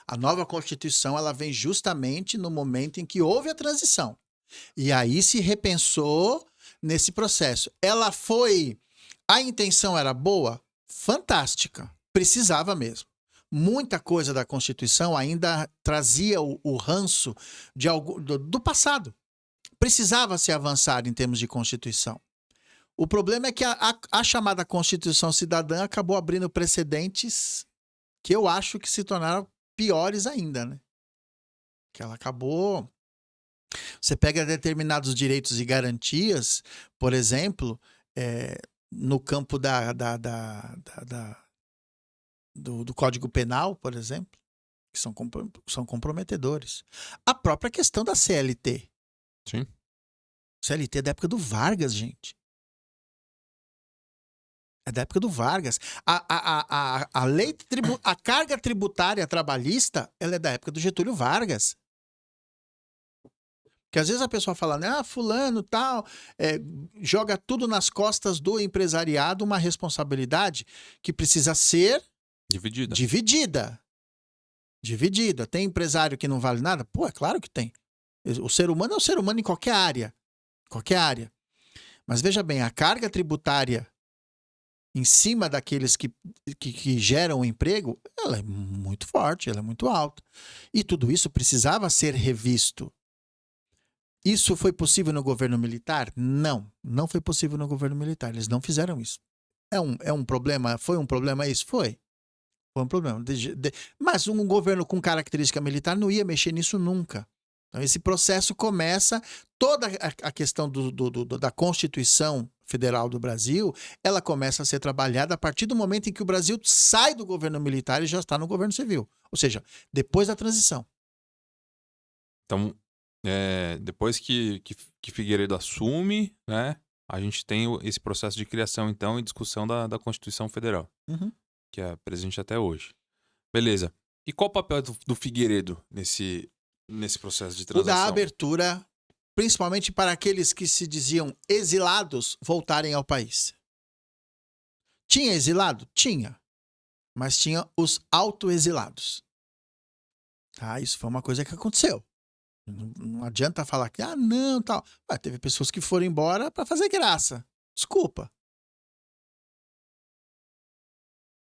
A nova Constituição ela vem justamente no momento em que houve a transição. E aí se repensou nesse processo. Ela foi... A intenção era boa? Fantástica. Precisava mesmo. Muita coisa da Constituição ainda trazia o ranço do passado. Precisava se avançar em termos de Constituição. O problema é que a chamada Constituição Cidadã acabou abrindo precedentes que eu acho que se tornaram piores ainda, né? Que ela acabou... Você pega determinados direitos e garantias, por exemplo, no campo do Código Penal, por exemplo, que são comprometedores. A própria questão da CLT. Sim. CLT é da época do Vargas, gente. É da época do Vargas. A carga tributária trabalhista, ela é da época do Getúlio Vargas. Porque às vezes a pessoa fala, né, fulano tal, joga tudo nas costas do empresariado, uma responsabilidade que precisa ser dividida. Tem empresário que não vale nada? Pô, é claro que tem. O ser humano é o ser humano em qualquer área. Qualquer área. Mas veja bem, a carga tributária em cima daqueles que geram o emprego, ela é muito forte, ela é muito alta. E tudo isso precisava ser revisto. Isso foi possível no governo militar? Não, não foi possível no governo militar. Eles não fizeram isso. É um problema? Foi um problema isso? Foi. Foi um problema. Mas um governo com característica militar não ia mexer nisso nunca. Então, esse processo começa, toda a questão da Constituição Federal do Brasil, ela começa a ser trabalhada a partir do momento em que o Brasil sai do governo militar e já está no governo civil. Ou seja, depois da transição. Então, depois que Figueiredo assume, né, a gente tem esse processo de criação, então, e discussão da Constituição Federal, que é presente até hoje. Beleza. E qual o papel do Figueiredo nesse processo de transição? O da abertura, principalmente para aqueles que se diziam exilados, voltarem ao país. Tinha exilado? Tinha. Mas tinha os autoexilados. Isso foi uma coisa que aconteceu. Não adianta falar que, não, tal. Teve pessoas que foram embora para fazer graça. Desculpa.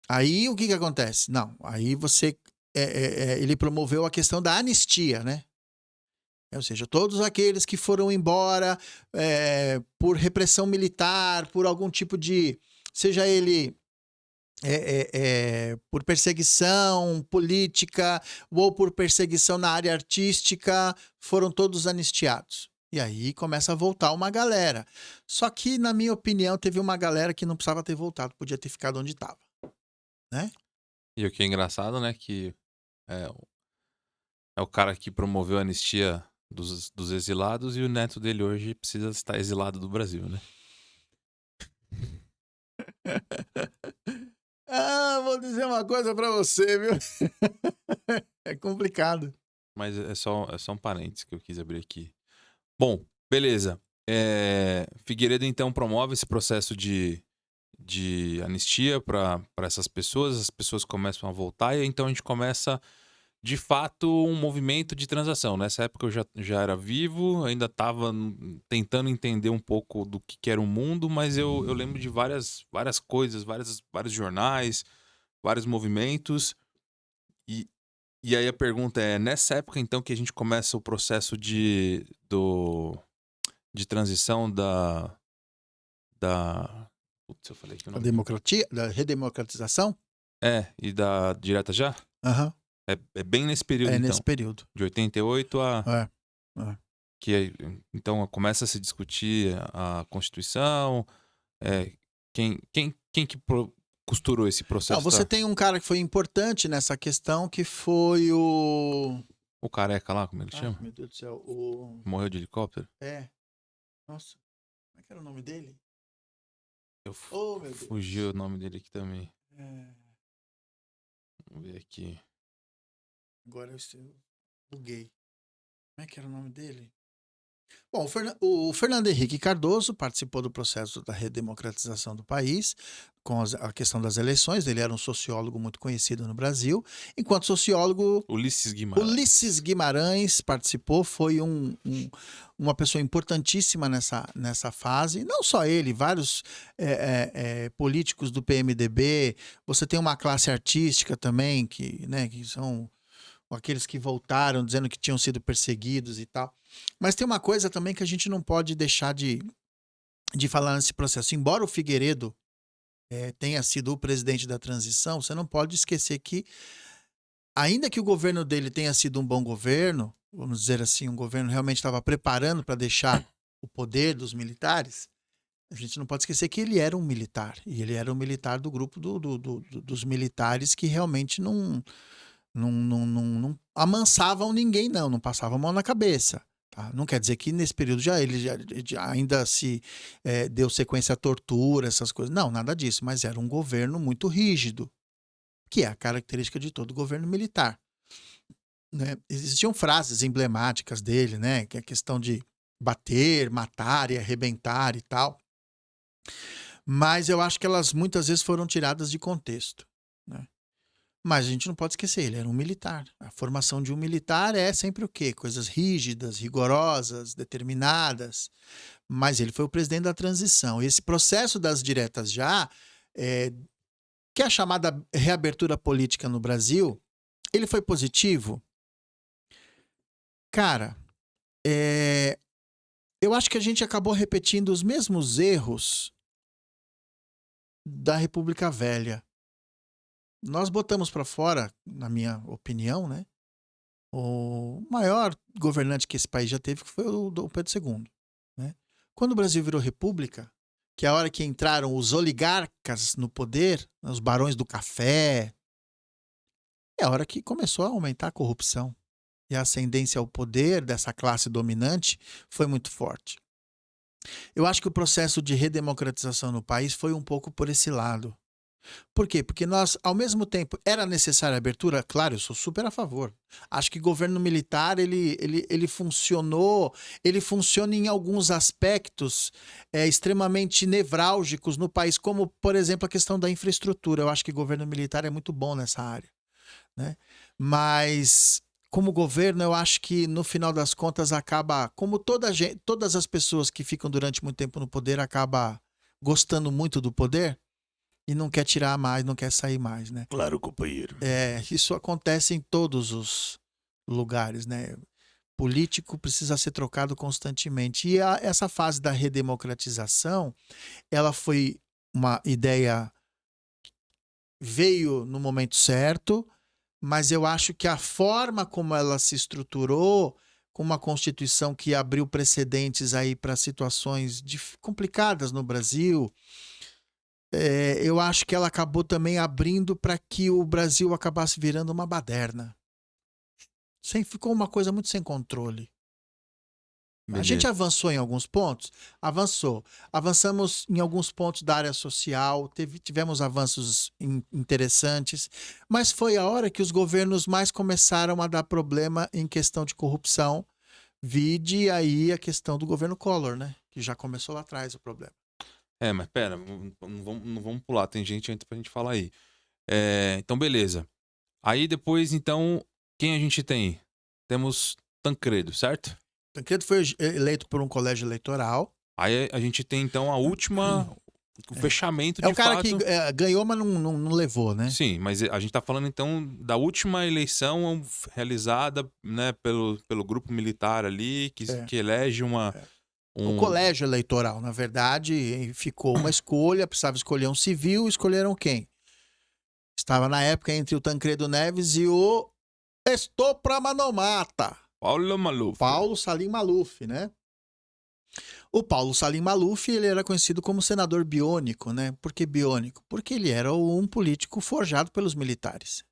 Aí o que acontece? Não, aí você... ele promoveu a questão da anistia, né? Ou seja, todos aqueles que foram embora por repressão militar, por algum tipo de... Seja ele por perseguição política ou por perseguição na área artística, foram todos anistiados. E aí começa a voltar uma galera. Só que, na minha opinião, teve uma galera que não precisava ter voltado, podia ter ficado onde estava. Né? E o que é engraçado, né, que é o cara que promoveu a anistia dos exilados e o neto dele hoje precisa estar exilado do Brasil, né? Vou dizer uma coisa pra você, viu? É complicado. Mas é só um parênteses que eu quis abrir aqui. Bom, beleza. Figueiredo, então, promove esse processo de anistia para essas pessoas. As pessoas começam a voltar e então a gente começa, de fato, um movimento de transação. Nessa época eu já era vivo, ainda estava tentando entender um pouco do que era o mundo, mas eu lembro de várias coisas, vários jornais, vários movimentos. E aí a pergunta é, nessa época então que a gente começa o processo de transição Putz, eu falei que o Da nome. democracia, da redemocratização? E da direta já? Aham. É bem nesse período, É então. nesse período. De 88 a... É. Então começa a se discutir a Constituição. Quem que costurou esse Não, processo? você tem um cara que foi importante nessa questão, que foi o... O careca lá, como ele Ai, chama? meu Deus do céu. O... Morreu de helicóptero? Nossa. Como é que era o nome dele? Eu Oh, meu Deus. fugiu o nome dele aqui também. É, Vamos ver aqui. agora eu buguei. Como é que era o nome dele? Bom, o Fernando Henrique Cardoso participou do processo da redemocratização do país, com a questão das eleições. Ele era um sociólogo muito conhecido no Brasil. Enquanto sociólogo, Ulisses Guimarães participou, foi uma pessoa importantíssima nessa fase. Não só ele, vários políticos do PMDB. Você tem uma classe artística também, que são aqueles que voltaram dizendo que tinham sido perseguidos e tal. Mas tem uma coisa também que a gente não pode deixar de falar nesse processo. Embora o Figueiredo tenha sido o presidente da transição, você não pode esquecer que, ainda que o governo dele tenha sido um bom governo, vamos dizer assim, um governo realmente estava preparando para deixar o poder dos militares, a gente não pode esquecer que ele era um militar. E ele era um militar do grupo dos militares que realmente não amansavam ninguém, não passavam a mão na cabeça. Tá? Não quer dizer que nesse período ele já ainda se deu sequência à tortura, essas coisas. Não, nada disso, mas era um governo muito rígido, que é a característica de todo governo militar. Né? Existiam frases emblemáticas dele, né? Que é a questão de bater, matar e arrebentar e tal. Mas eu acho que elas muitas vezes foram tiradas de contexto. Né? Mas a gente não pode esquecer, ele era um militar. A formação de um militar é sempre o quê? Coisas rígidas, rigorosas, determinadas. Mas ele foi o presidente da transição. E esse processo das diretas já, que é a chamada reabertura política no Brasil, ele foi positivo? Cara, eu acho que a gente acabou repetindo os mesmos erros da República Velha. Nós botamos para fora, na minha opinião, né, o maior governante que esse país já teve, que foi o Dom Pedro II. Né? Quando o Brasil virou república, que é a hora que entraram os oligarcas no poder, os barões do café, é a hora que começou a aumentar a corrupção. E a ascendência ao poder dessa classe dominante foi muito forte. Eu acho que o processo de redemocratização no país foi um pouco por esse lado. Por quê? Porque nós, ao mesmo tempo, era necessária a abertura? Claro, eu sou super a favor. Acho que o governo militar, ele funciona em alguns aspectos extremamente nevrálgicos no país, como, por exemplo, a questão da infraestrutura. Eu acho que o governo militar é muito bom nessa área. Né? Mas, como governo, eu acho que, no final das contas, acaba, como todas as pessoas que ficam durante muito tempo no poder, acaba gostando muito do poder, e não quer tirar mais, não quer sair mais, né? Claro, companheiro. Isso acontece em todos os lugares, né? Político precisa ser trocado constantemente. E essa fase da redemocratização, ela foi uma ideia, veio no momento certo, mas eu acho que a forma como ela se estruturou, com uma Constituição que abriu precedentes aí para situações complicadas no Brasil, eu acho que ela acabou também abrindo para que o Brasil acabasse virando uma baderna. Ficou uma coisa muito sem controle. Beleza. A gente avançou em alguns pontos? Avançou. Avançamos em alguns pontos da área social, tivemos avanços interessantes, mas foi a hora que os governos mais começaram a dar problema em questão de corrupção. Vide aí a questão do governo Collor, né? Que já começou lá atrás o problema. Mas pera, não vamos pular, tem gente antes pra gente falar aí. Então, beleza. Aí depois, então, quem a gente tem? Temos Tancredo, certo? Tancredo foi eleito por um colégio eleitoral. Aí a gente tem, então, a última, o fechamento de fato. É o cara que ganhou, mas não levou, né? Sim, mas a gente tá falando, então, da última eleição realizada, né, pelo grupo militar ali, que elege O colégio eleitoral, na verdade, ficou uma escolha, precisava escolher um civil, escolheram quem? Estava na época entre o Tancredo Neves e o Estopramanomata. Paulo Salim Maluf, né? O Paulo Salim Maluf, ele era conhecido como senador biônico, né? Por que biônico? Porque ele era um político forjado pelos militares.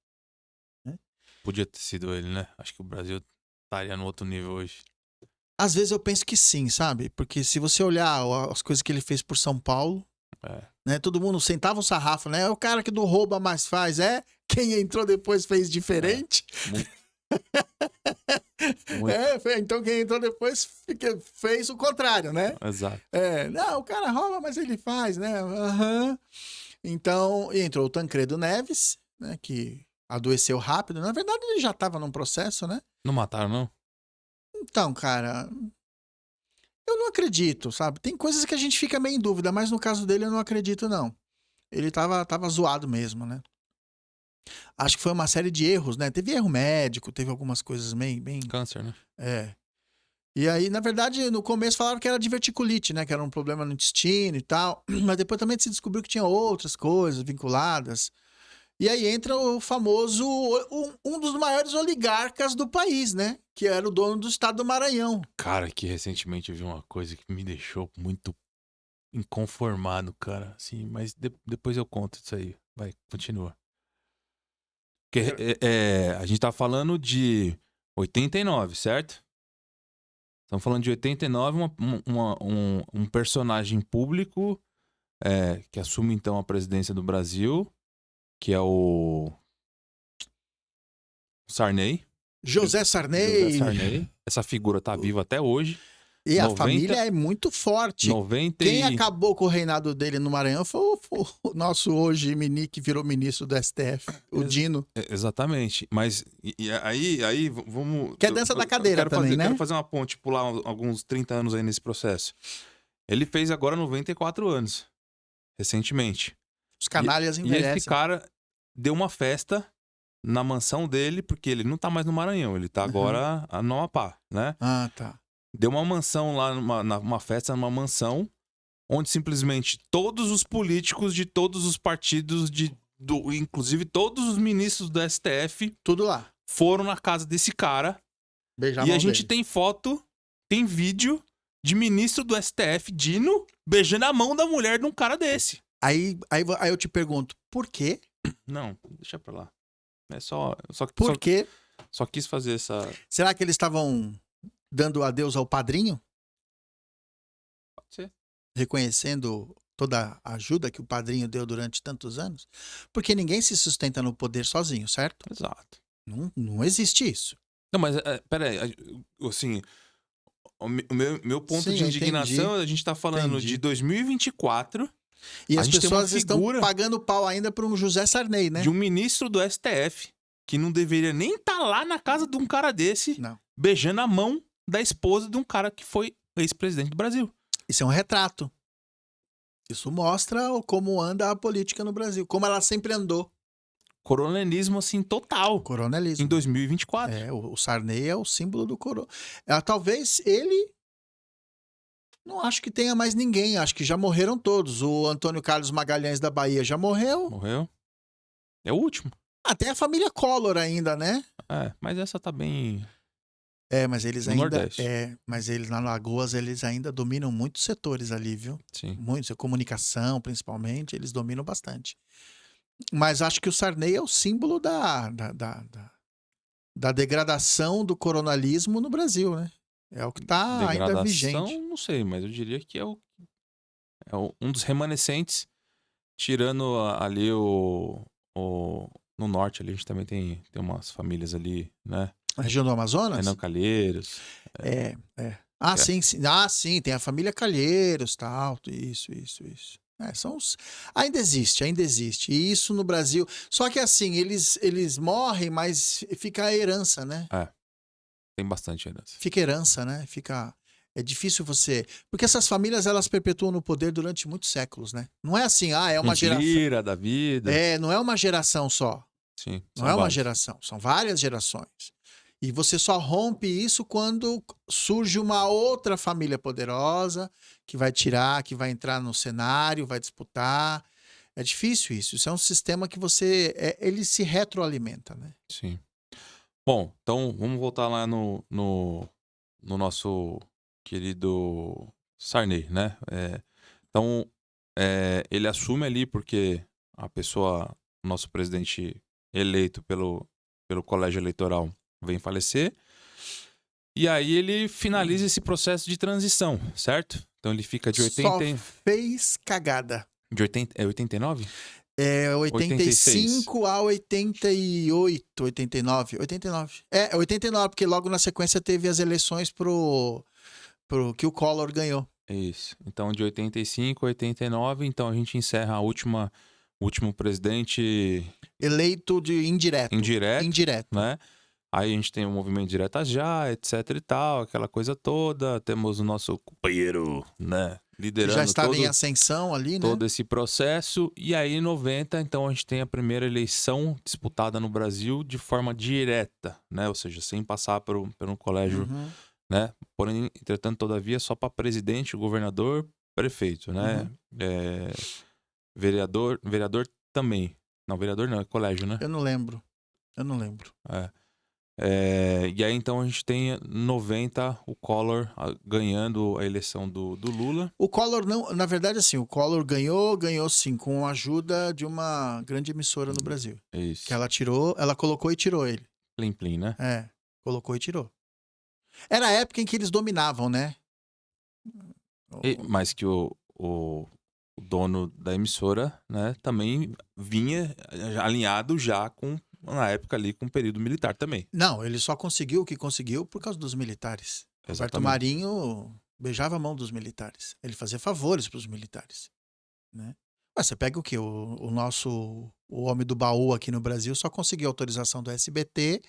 Né? Podia ter sido ele, né? Acho que o Brasil estaria no outro nível hoje. Às vezes eu penso que sim, sabe? Porque se você olhar as coisas que ele fez por São Paulo, né? Todo mundo sentava o sarrafo, né? É o cara que não rouba mais faz, é? Quem entrou depois fez diferente. Então quem entrou depois fez o contrário, né? Exato. Não, o cara rouba, mas ele faz, né? Uhum. Então, entrou o Tancredo Neves, né? Que adoeceu rápido. Na verdade, ele já estava num processo, né? Não mataram, não? Então, cara, eu não acredito, sabe? Tem coisas que a gente fica meio em dúvida, mas no caso dele eu não acredito, não. Ele tava zoado mesmo, né? Acho que foi uma série de erros, né? Teve erro médico, teve algumas coisas bem... Câncer, né? E aí, na verdade, no começo falavam que era diverticulite, né? Que era um problema no intestino e tal. Mas depois também se descobriu que tinha outras coisas vinculadas. E aí entra o famoso... Um dos maiores oligarcas do país, né? Que era o dono do estado do Maranhão. Cara, que recentemente eu vi uma coisa que me deixou muito inconformado, cara. Assim, mas depois eu conto isso aí. Vai, continua. Porque a gente tá falando de 89, certo? Estamos falando de 89, um personagem público que assume então a presidência do Brasil, que é o Sarney. José Sarney. Essa figura tá viva até hoje. E a família é muito forte. Quem acabou com o reinado dele no Maranhão foi o nosso hoje que virou ministro do STF, o Dino. Exatamente. Mas aí vamos... Que é dança da cadeira também, né? Quero fazer uma ponte, pular alguns 30 anos aí nesse processo. Ele fez agora 94 anos, recentemente. Os canalhas envelhecem. E esse cara deu uma festa na mansão dele, porque ele não tá mais no Maranhão, ele tá agora no Amapá, né? Ah, tá. Deu uma mansão lá, uma festa numa mansão, onde simplesmente todos os políticos de todos os partidos, inclusive todos os ministros do STF, tudo lá, foram na casa desse cara. Beijar e a gente tem foto, tem vídeo de ministro do STF, Dino, beijando a mão da mulher de um cara desse. Aí eu te pergunto, por quê? Não, deixa pra lá. Por quê? Só quis fazer essa... Será que eles estavam dando adeus ao padrinho? Pode ser. Reconhecendo toda a ajuda que o padrinho deu durante tantos anos? Porque ninguém se sustenta no poder sozinho, certo? Exato. Não existe isso. Não, mas peraí, assim, o meu ponto de indignação, a gente tá falando de 2024... E as pessoas estão pagando pau ainda para um José Sarney, né? De um ministro do STF, que não deveria nem estar lá na casa de um cara desse, beijando a mão da esposa de um cara que foi ex-presidente do Brasil. Isso é um retrato. Isso mostra como anda a política no Brasil, como ela sempre andou. Coronelismo, assim, total. Coronelismo. Em 2024. O Sarney é o símbolo do coroa. Talvez ele... Não acho que tenha mais ninguém, acho que já morreram todos. O Antônio Carlos Magalhães da Bahia já morreu. Morreu. É o último. Tem a família Collor ainda, né? Mas essa tá bem... Mas eles ainda... Mas eles na Lagoas, eles ainda dominam muitos setores ali, viu? Sim. Muitos, comunicação, principalmente, eles dominam bastante. Mas acho que o Sarney é o símbolo da degradação do coronalismo no Brasil, né? É o que está ainda vigente. Não sei, mas eu diria que é um dos remanescentes, tirando ali no norte ali, a gente também tem umas famílias ali, né? A região do Amazonas? Renan Calheiros. Sim, tem a família Calheiros, tal, isso. Ainda existe. E isso no Brasil... Só que assim, eles morrem, mas fica a herança, né? Tem bastante herança. Fica herança, né? É difícil você... Porque essas famílias, elas perpetuam no poder durante muitos séculos, né? Não é assim, é uma geração... Mentira da vida. Não é uma geração só. Sim. Não é uma geração, são várias gerações. E você só rompe isso quando surge uma outra família poderosa que vai tirar, que vai entrar no cenário, vai disputar. É difícil isso. Isso é um sistema que ele se retroalimenta, né? Sim. Bom, então vamos voltar lá no nosso querido Sarney, né? Então, ele assume ali porque o nosso presidente eleito pelo colégio eleitoral vem falecer. E aí ele finaliza esse processo de transição, certo? Então ele fica de 80... Só fez cagada. De 80, 89? É 86. 85 a 88, 89. 89. É 89, porque logo na sequência teve as eleições pro que o Collor ganhou. Isso. Então, de 85 a 89, então a gente encerra o último presidente Eleito de indireto. indireto, né? Aí a gente tem o movimento Direta Já, etc e tal, aquela coisa toda. Temos o nosso companheiro, né? Liderando já estava em ascensão ali, né? Todo esse processo. E aí, em 90, então, a gente tem a primeira eleição disputada no Brasil de forma direta, né? Ou seja, sem passar por um colégio, né? Porém, entretanto, todavia, só para presidente, governador, prefeito, né? Vereador também. Não, vereador não, é colégio, né? Eu não lembro. E aí, então, a gente tem 90, o Collor ganhando a eleição do Lula. O Collor não... Na verdade, assim, o Collor ganhou sim, com a ajuda de uma grande emissora no Brasil. Isso. Que ela colocou e tirou ele. Plim, né? Colocou e tirou. Era a época em que eles dominavam, né? Mas que o dono da emissora, né, também vinha alinhado já na época ali com o período militar também. Não, ele só conseguiu o que conseguiu por causa dos militares. Roberto Marinho beijava a mão dos militares. Ele fazia favores para os militares, né? Mas você pega o quê? O homem do baú aqui no Brasil só conseguiu autorização do SBT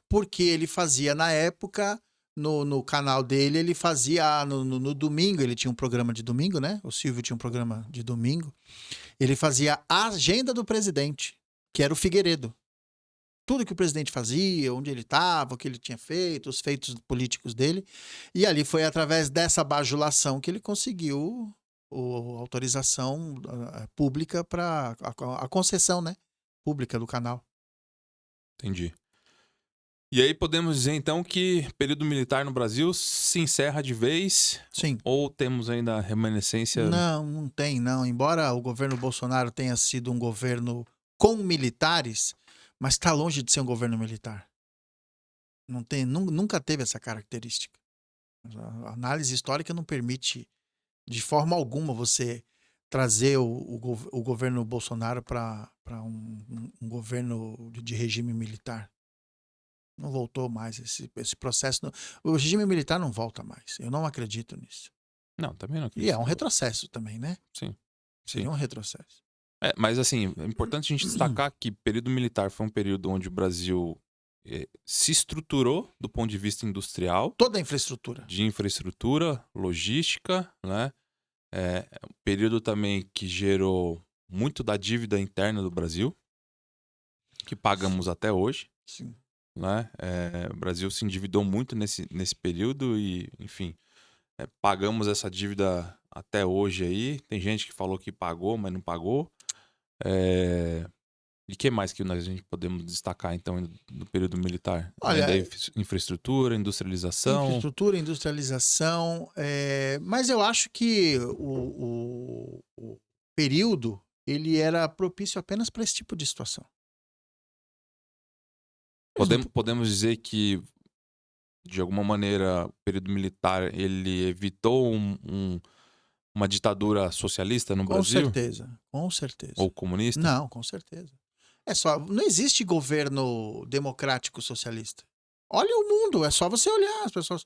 porque ele fazia na época no canal dele, ele fazia no domingo, ele tinha um programa de domingo, né? O Silvio tinha um programa de domingo. Ele fazia a agenda do presidente, que era o Figueiredo. Tudo que o presidente fazia, onde ele estava, o que ele tinha feito, os feitos políticos dele. E ali foi através dessa bajulação que ele conseguiu a autorização pública para a concessão, né? Pública do canal. Entendi. E aí podemos dizer, então, que o período militar no Brasil se encerra de vez? Sim. Ou temos ainda remanescência? Não tem, não. Embora o governo Bolsonaro tenha sido um governo com militares, mas está longe de ser um governo militar. Nunca teve essa característica. A análise histórica não permite, de forma alguma, você trazer o governo Bolsonaro para um governo de regime militar. Não voltou mais esse processo. O regime militar não volta mais. Eu não acredito nisso. Não, também não acredito. E é um retrocesso também, né? Sim. É um retrocesso. Mas assim, é importante a gente destacar que o período militar foi um período onde o Brasil se estruturou do ponto de vista industrial. Toda a infraestrutura. De infraestrutura, logística, né? Um período também que gerou muito da dívida interna do Brasil, que pagamos até hoje. Sim. Né? O Brasil se endividou muito nesse período e, enfim, pagamos essa dívida até hoje aí. Tem gente que falou que pagou, mas não pagou. E o que mais que a gente podemos destacar, então, no período militar? Olha, infraestrutura, industrialização. Infraestrutura, industrialização. Mas eu acho que o período ele era propício apenas para esse tipo de situação. Podemos dizer que, de alguma maneira, o período militar ele evitou uma ditadura socialista no Brasil? Com certeza. Ou comunista? Não, com certeza. Não existe governo democrático socialista. Olha o mundo, é só você olhar as pessoas.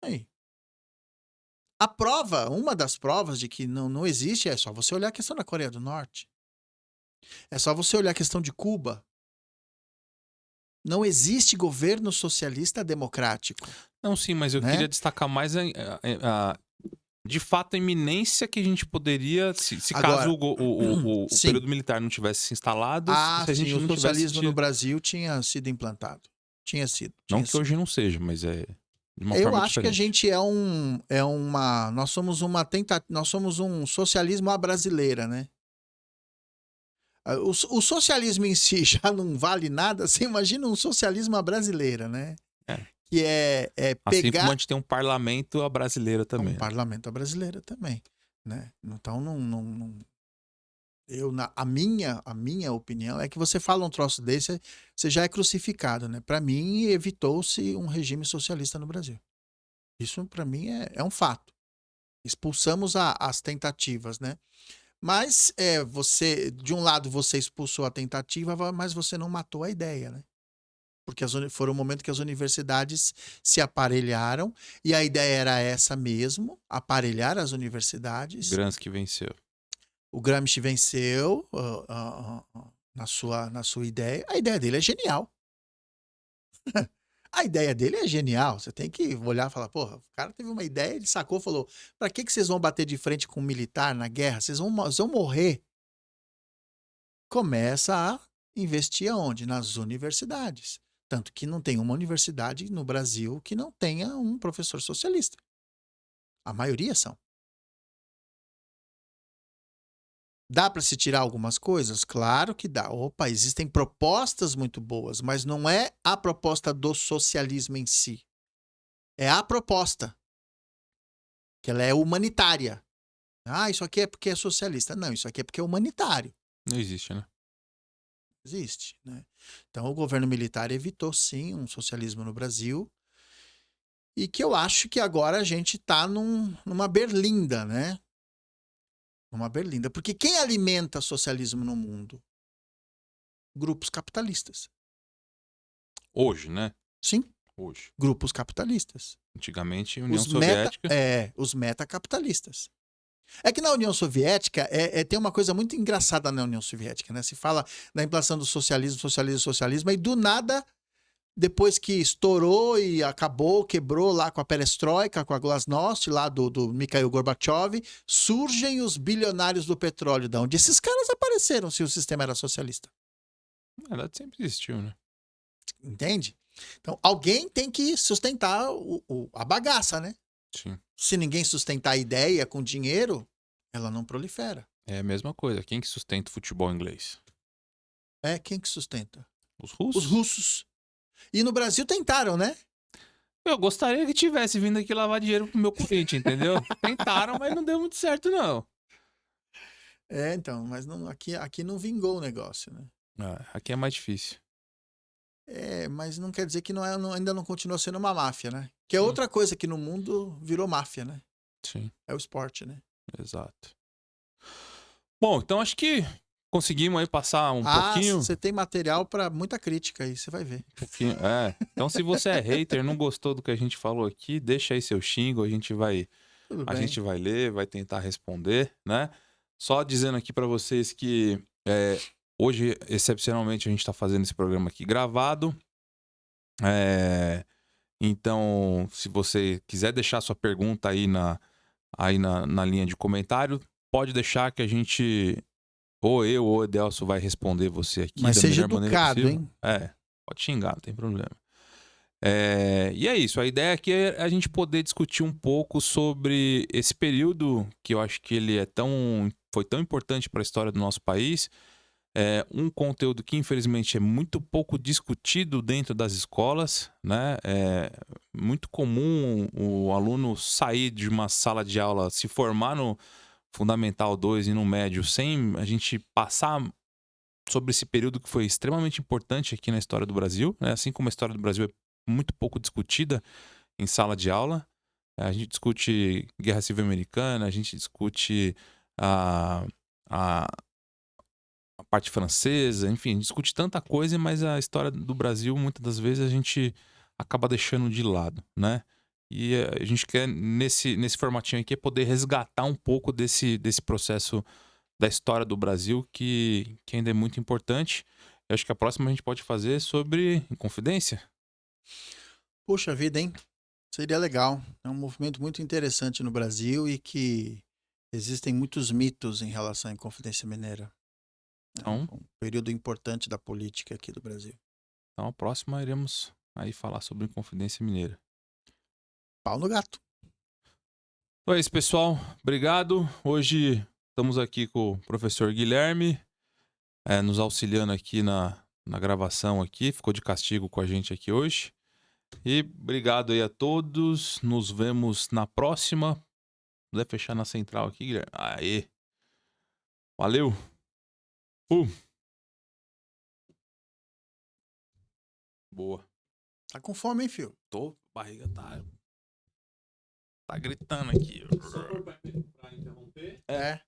Aí. Uma das provas de que não existe é só você olhar a questão da Coreia do Norte. É só você olhar a questão de Cuba. Não existe governo socialista democrático. Não, sim, mas eu queria destacar mais de fato a iminência que a gente poderia, se caso o período militar não tivesse se instalado, se a gente o não socialismo tivesse no Brasil tinha sido implantado. Tinha sido. Não Tinha que sido. hoje não seja, mas é de uma Eu forma acho que a diferente. gente nós somos nós somos um socialismo à brasileira, né? O socialismo em si já não vale nada, você imagina um socialismo à brasileira, né? É. Que é Assim como a pegar gente tem um parlamento à brasileira um também, né? parlamento à brasileira também, né? Então a minha opinião é que você fala um troço desse, você já é crucificado, né? Para mim, evitou-se um regime socialista no Brasil. Isso para mim é um fato. Expulsamos as tentativas, né? Mas de um lado você expulsou a tentativa, mas você não matou a ideia, né? Porque foram um momento que as universidades se aparelharam e a ideia era essa mesmo, aparelhar as universidades. Gramsci venceu. O Gramsci venceu na sua ideia. A ideia dele é genial. A ideia dele é genial. Você tem que olhar e falar, porra, o cara teve uma ideia, ele sacou, falou, pra que vocês vão bater de frente com um militar na guerra? Vocês vão morrer. Começa a investir aonde? Nas universidades. Tanto que não tem uma universidade no Brasil que não tenha um professor socialista. A maioria são. Dá para se tirar algumas coisas? Claro que dá. Opa, existem propostas muito boas, mas não é a proposta do socialismo em si. É a proposta, que ela é humanitária. Ah, isso aqui é porque é socialista. Não, isso aqui é porque é humanitário. Não existe, né? Existe, né? Então, o governo militar evitou, sim, um socialismo no Brasil. E que eu acho que agora a gente está numa berlinda, né? Numa berlinda. Porque quem alimenta socialismo no mundo? Grupos capitalistas. Hoje, né? Sim, Hoje. grupos capitalistas. Antigamente, União Soviética. Os metacapitalistas. É que na União Soviética tem uma coisa muito engraçada na União Soviética, né? Se fala da implantação do socialismo, socialismo, socialismo, e do nada, depois que estourou e acabou, quebrou lá com a perestroika, com a glasnost, lá do Mikhail Gorbachev, surgem os bilionários do petróleo. De onde esses caras apareceram se o sistema era socialista? Na verdade, sempre existiu, né? Entende? Então, alguém tem que sustentar a bagaça, né? Sim. Se ninguém sustentar a ideia com dinheiro, ela não prolifera. É a mesma coisa. Quem que sustenta o futebol inglês? Quem que sustenta? Os russos? Os russos. E no Brasil tentaram, né? Eu gostaria que tivesse vindo aqui lavar dinheiro pro meu Corinthians, entendeu? Tentaram, mas não deu muito certo, não. Então, mas não, aqui não vingou o negócio, né? Aqui é mais difícil. Mas não quer dizer que ainda não continua sendo uma máfia, né? Que é outra coisa que no mundo virou máfia, né? Sim. É o esporte, né? Exato. Bom, então acho que conseguimos aí passar um pouquinho. Você tem material para muita crítica aí, você vai ver. Então, se você é hater, não gostou do que a gente falou aqui, deixa aí seu xingo, a gente vai ler, vai tentar responder, né? Só dizendo aqui para vocês que hoje, excepcionalmente, a gente está fazendo esse programa aqui gravado. Então, se você quiser deixar sua pergunta aí na linha de comentário, pode deixar que a gente, ou eu ou o Edelso, vai responder você aqui Mas da seja melhor maneira educado, possível. hein? Pode xingar, não tem problema. E é isso, a ideia aqui é a gente poder discutir um pouco sobre esse período que eu acho que ele foi tão importante para a história do nosso país. Um conteúdo que infelizmente é muito pouco discutido dentro das escolas, né? É muito comum o aluno sair de uma sala de aula, se formar no Fundamental 2 e no médio, sem a gente passar sobre esse período que foi extremamente importante aqui na história do Brasil, né? Assim como a história do Brasil é muito pouco discutida em sala de aula. A gente discute Guerra Civil Americana, a gente discute a parte francesa, enfim, a gente discute tanta coisa, mas a história do Brasil, muitas das vezes, a gente acaba deixando de lado, né? E a gente quer, nesse formatinho aqui, poder resgatar um pouco desse processo da história do Brasil, que ainda é muito importante. Eu acho que a próxima a gente pode fazer sobre Inconfidência. Puxa vida, hein? Seria legal. É um movimento muito interessante no Brasil e que existem muitos mitos em relação à Inconfidência Mineira. Então, Um período importante da política aqui do Brasil. então a próxima iremos aí falar sobre Inconfidência Mineira. Pau no gato. Então é isso, pessoal. Obrigado. Hoje estamos aqui com o professor Guilherme, nos auxiliando aqui na gravação aqui. Ficou de castigo com a gente aqui hoje. E obrigado aí a todos. Nos vemos na próxima. Vou fechar na central aqui, Guilherme. Aê. Valeu. Boa. Tá com fome, hein, filho? Tô, barriga tá gritando aqui. É.